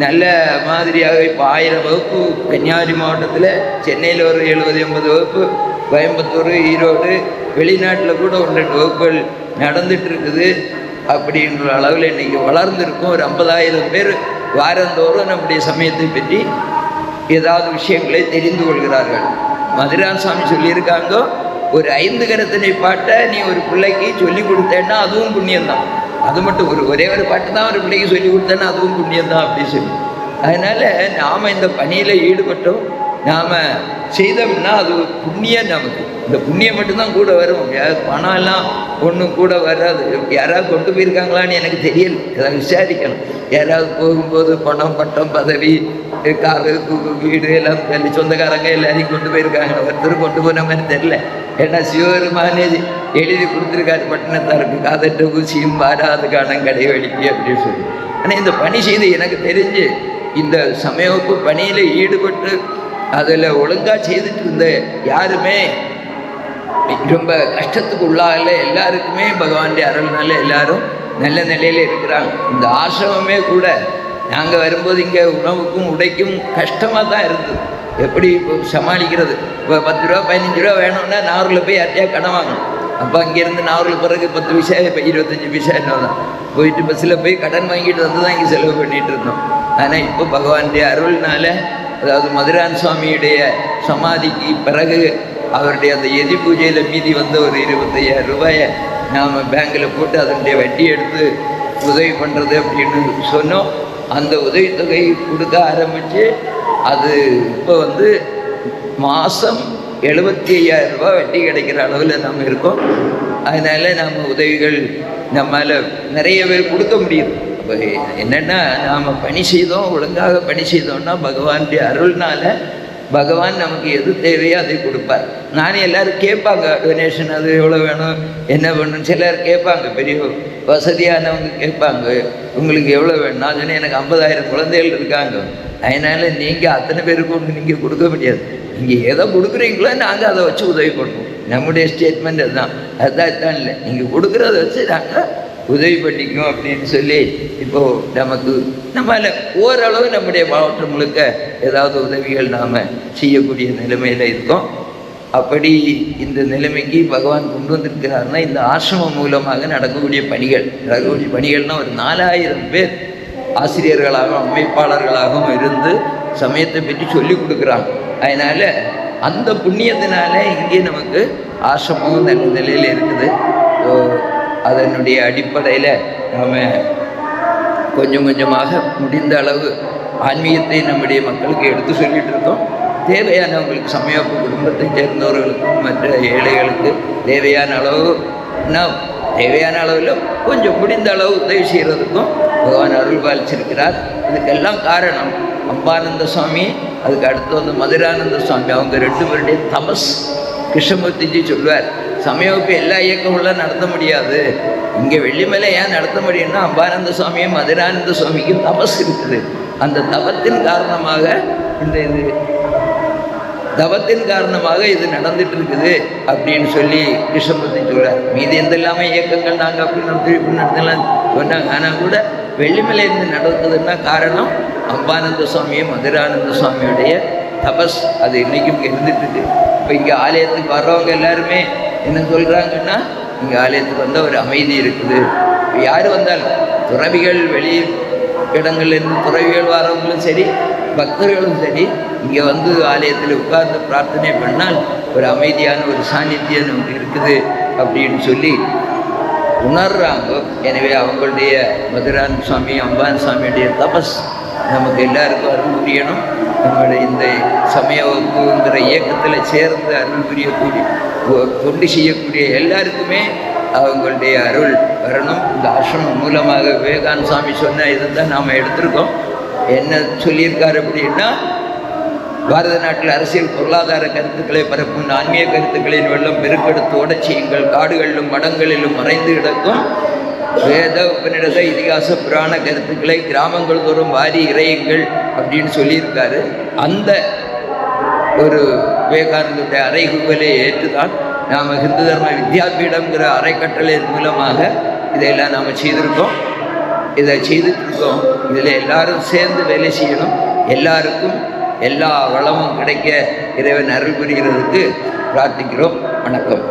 நல்ல மாதிரியாக இப்போ 1000 வகுப்பு கன்னியாகுமரி மாவட்டத்தில், சென்னையில் ஒரு 70-80 வகுப்பு, கோயம்புத்தூர், ஈரோடு, வெளிநாட்டில் கூட 1-2 வகுப்புகள் நடந்துட்டு இருக்குது. அப்படின்ற அளவில் இன்றைக்கி வளர்ந்துருக்கும். ஒரு 50,000 பேர் வாரந்தோறும் நம்முடைய சமயத்தை பற்றி ஏதாவது விஷயங்களை தெரிந்து கொள்கிறார்கள். மதுரான் சாமி சொல்லியிருக்காங்க, ஒரு 5 கரத்தினை பாட்டை நீ ஒரு பிள்ளைக்கு சொல்லி கொடுத்தேன்னா அதுவும் புண்ணியம்தான். அது மட்டும் ஒரே ஒரு பாட்டு தான் ஒரு பிள்ளைக்கு சொல்லி கொடுத்தேன்னா அதுவும் புண்ணியம்தான் அப்படின்னு சொல்லி. அதனால் நாம் இந்த பணியில் ஈடுபட்டோம், நாம் செய்தோம்னா அது புண்ணியம். நமக்கு இந்த புண்ணியம் மட்டும்தான் கூட வரும். பணம் எல்லாம் ஒன்றும் கூட வராது. யாராவது கொண்டு போயிருக்காங்களான்னு எனக்கு தெரியல, எதாவது விசாரிக்கணும். யாராவது போகும்போது பணம், பட்டம், பதவி, காரு, வீடு எல்லாம் சொந்தக்காரங்க எல்லாரையும் கொண்டு போயிருக்காங்க. ஒருத்தர் கொண்டு போன மாதிரி தெரில. ஏன்னா சிவபெருமானே எழுதி கொடுத்துருக்காரு பட்டினத்தாருக்கு, காதட்ட ஊசியும் வாராது காணம் கடைவெளிக்கு அப்படின்னு சொல்லி. ஆனால் இந்த பணி செய்து எனக்கு தெரிஞ்சு இந்த சமயப்பு பணியில் ஈடுபட்டு அதில் ஒழுங்காக செய்துட்டு இருந்த யாருமே ரொம்ப கஷ்டத்துக்கு உள்ளாகல. எல்லாருக்குமே பகவானுடைய அருள்னால எல்லாரும் நல்ல நிலையில் இருக்கிறாங்க. இந்த ஆசிரமமே கூட நாங்கள் வரும்போது இங்கே உணவுக்கும் உடைக்கும் கஷ்டமாக தான் இருந்தது. எப்படி இப்போ சமாளிக்கிறது? இப்போ 10 ரூபா 15 ரூபா வேணும்னா நாகூரில் போய் யார்ட்டையா கடன் வாங்கணும். அப்போ அங்கேருந்து நாகூரில் பிறகு 10 பைசா, இப்போ 25 பைசா என்ன தான் போயிட்டு பஸ்ஸில் போய் கடன் வாங்கிட்டு வந்து தான் இங்கே செலவு பண்ணிகிட்டு இருந்தோம். ஆனால் இப்போ பகவானுடைய அருள்னால, அதாவது மதுரான் சுவாமியுடைய சமாதிக்கு பிறகு அவருடைய அந்த எதி பூஜையில் மீதி வந்த ஒரு 25,000 ரூபாயை நாம் பேங்கில் போட்டு அதனுடைய வட்டி எடுத்து உதவி பண்ணுறது அப்படின்னு சொன்னோம். அந்த உதவித்தொகை கொடுக்க ஆரம்பித்து அது இப்போ மாதம் 75,000 ரூபா வட்டி கிடைக்கிற அளவில் நம்ம இருக்கோம். அதனால் நம்ம உதவிகள் நம்மால் நிறைய பேர் கொடுக்க முடியுது. அப்போ என்னென்னா நாம் பணி செய்தோம், ஒழுங்காக பணி செய்தோம்னா பகவானுடைய அருள்னால் பகவான் நமக்கு எது தேவையோ அதை கொடுப்பார். நானே எல்லோரும் கேட்பாங்க, டொனேஷன் அது எவ்வளோ வேணும், என்ன வேணும், சிலர் கேட்பாங்க, பெரிய வசதியானவங்க கேட்பாங்க, உங்களுக்கு எவ்வளோ வேணும். நான் சொன்னேன், எனக்கு 50,000 குழந்தைகள் இருக்காங்க, அதனால் நீங்கள் அத்தனை பேருக்கு ஒன்று நீங்கள் கொடுக்க முடியாது. நீங்கள் எதை கொடுக்குறீங்களோ நாங்கள் அதை வச்சு உதவி பண்ணுவோம். நம்முடைய ஸ்டேட்மெண்ட் அதுதான். அதுதான் இல்லை, நீங்கள் கொடுக்குறத வச்சு நாங்கள் உதவி பண்ணிக்கும் அப்படின்னு சொல்லி இப்போது நமக்கு நம்மளால் ஓரளவு நம்முடைய மாவட்டம் முழுக்க ஏதாவது உதவிகள் நாம் செய்யக்கூடிய நிலைமையில் இருக்கோம். அப்படி இந்த நிலைமைக்கு பகவான் கொண்டு வந்திருக்கிறாருன்னா இந்த ஆசிரமம் மூலமாக நடக்கக்கூடிய பணிகள்னால் ஒரு 4,000 பேர் ஆசிரியர்களாகவும் அமைப்பாளர்களாகவும் இருந்து சமயத்தை பற்றி சொல்லி கொடுக்குறாங்க. அதனால் அந்த புண்ணியத்தினால இங்கே நமக்கு ஆசிரமமும் நல்ல நிலையில் இருக்குது. அதனுடைய அடிப்படையில் நாம் கொஞ்சம் கொஞ்சமாக முடிந்த அளவு ஆன்மீகத்தை நம்முடைய மக்களுக்கு எடுத்து சொல்லிகிட்டு இருக்கோம். தேவையானவங்களுக்கு சமயப்பு குடும்பத்தை சேர்ந்தவர்களுக்கும் மற்ற ஏழைகளுக்கு தேவையான அளவில் கொஞ்சம் முடிந்த அளவு உதவி செய்கிறதுக்கும் பகவான் அருள் பாலிச்சிருக்கிறார். இதுக்கெல்லாம் காரணம் அம்பானந்த சுவாமி, அதுக்கு அடுத்து மதுரானந்த சுவாமி, அவங்க 2 பேருடைய தபஸ். கிருஷ்ணமூர்த்திஜி சொல்வார், சமயவகுப்பு எல்லா இயக்கமும் நடத்த முடியாது, இங்கே வெள்ளிமலை ஏன் நடத்த முடியும்னா அம்பானந்த சுவாமியும் மதுரானந்த சுவாமிக்கும் தபஸ் இருக்குது. அந்த தபத்தின் காரணமாக இது நடந்துட்டு இருக்குது அப்படின்னு சொல்லி கிருஷ்ணமூர்த்தி சொல்கிறார். மீதி எந்த இல்லாமல் இயக்கங்கள் நாங்கள் அப்படி நடத்தலாம் சொன்னாங்க. ஆனால் கூட வெள்ளிமலையிலிருந்து நடக்குதுன்னா காரணம் அம்பானந்த சுவாமியும் மதுரானந்த சுவாமியுடைய தபஸ். அது இன்றைக்கும் இருந்துட்டு இருக்கு. இப்போ இங்கே ஆலயத்துக்கு வர்றவங்க எல்லாருமே என்ன சொல்கிறாங்கன்னா, இங்கே ஆலயத்துக்கு வந்தால் ஒரு அமைதி இருக்குது. யார் வந்தாலும் துறவிகள், வெளி இடங்கள்லேருந்து துறவிகள் வரவங்களும் சரி, பக்தர்களும் சரி இங்கே வந்து ஆலயத்தில் உட்கார்ந்து பிரார்த்தனை பண்ணால் ஒரு அமைதியான ஒரு சாநித்தியம் நமக்கு இருக்குது அப்படின்னு சொல்லி உணர்றாங்க. எனவே அவங்களுடைய மதுரான் சுவாமி அம்பான் சுவாமியுடைய தபஸ் நமக்கு எல்லாருக்கும் அருள் புரியணும். நம்மளுடைய இந்த சமய வகுப்புங்கிற இயக்கத்தில் சேர்ந்து அருள் புரியக்கூடிய தொண்டு செய்யக்கூடிய எல்லாருக்குமே அவங்களுடைய அருள் வரணும். இந்த ஆசிரமம் மூலமாக விவேகானந்த சுவாமி சொன்ன இதை தான் நாம் எடுத்திருக்கோம். என்ன சொல்லியிருக்காரு அப்படின்னா, பாரத நாட்டில் அரசியல் பொருளாதார கருத்துக்களை பரப்பும் ஆன்மீக கருத்துக்களின் வெள்ளம் பெருக்கெடுத்து ஓடச் செய்யுங்கள். காடுகளிலும் மடங்களிலும் மறைந்து கிடக்கும் வேத உபநிடத இதிகாச புராண கருத்துக்களை கிராமங்கள் தோறும் வாரி இறையுங்கள் அப்படின்னு சொல்லியிருக்காரு. அந்த ஒரு விவேகானந்தருடைய அறைகூவலை ஏற்றுதான் நாம் ஹிந்து தர்ம வித்யாபீடம்ங்கிற அறக்கட்டளையின் மூலமாக இதையெல்லாம் நாம் செய்திருக்கோம். இதை செய்துட்ருக்கோம். இதில் எல்லாரும் சேர்ந்து வேலை செய்யணும். எல்லாருக்கும் எல்லா வளமும் கிடைக்க இறைவன் அருள் புரிகிறதுக்கு பிரார்த்திக்கிறோம். வணக்கம்.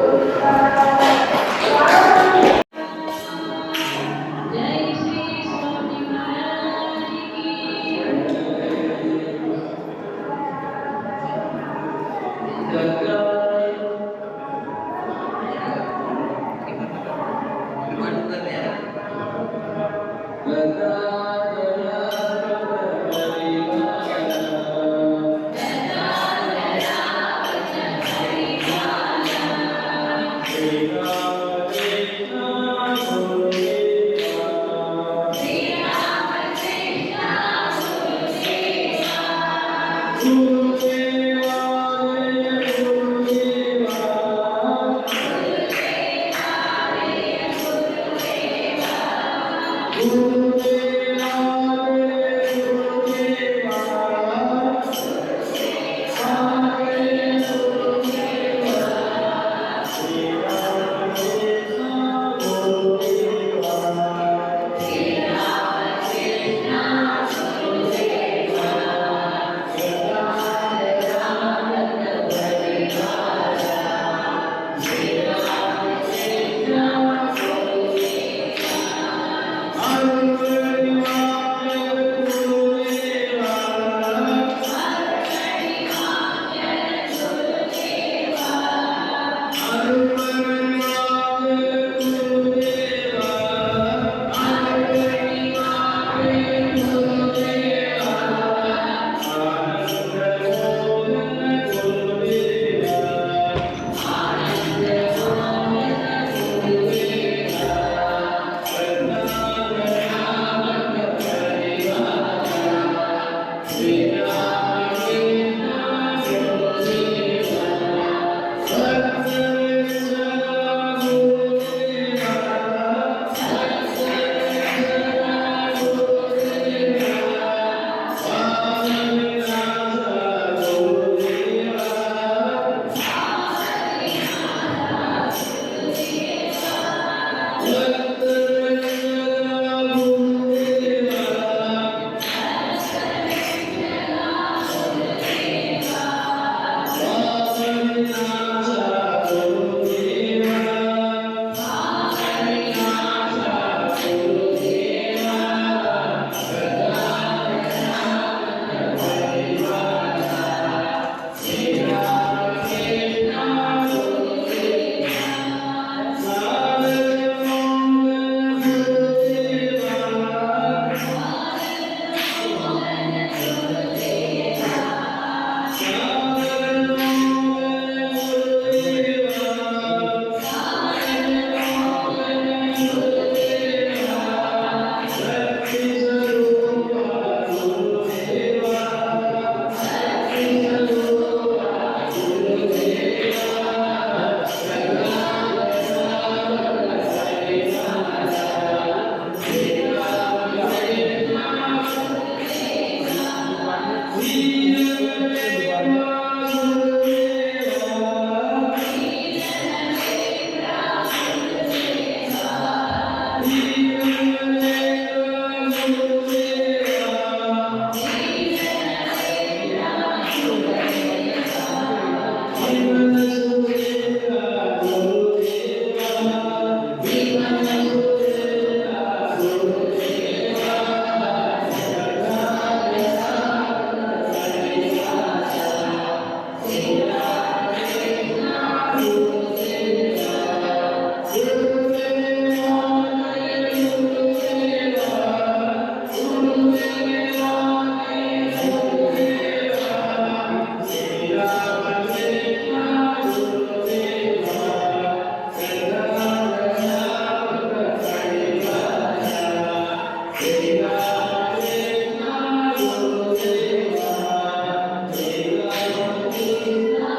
செய்தாய்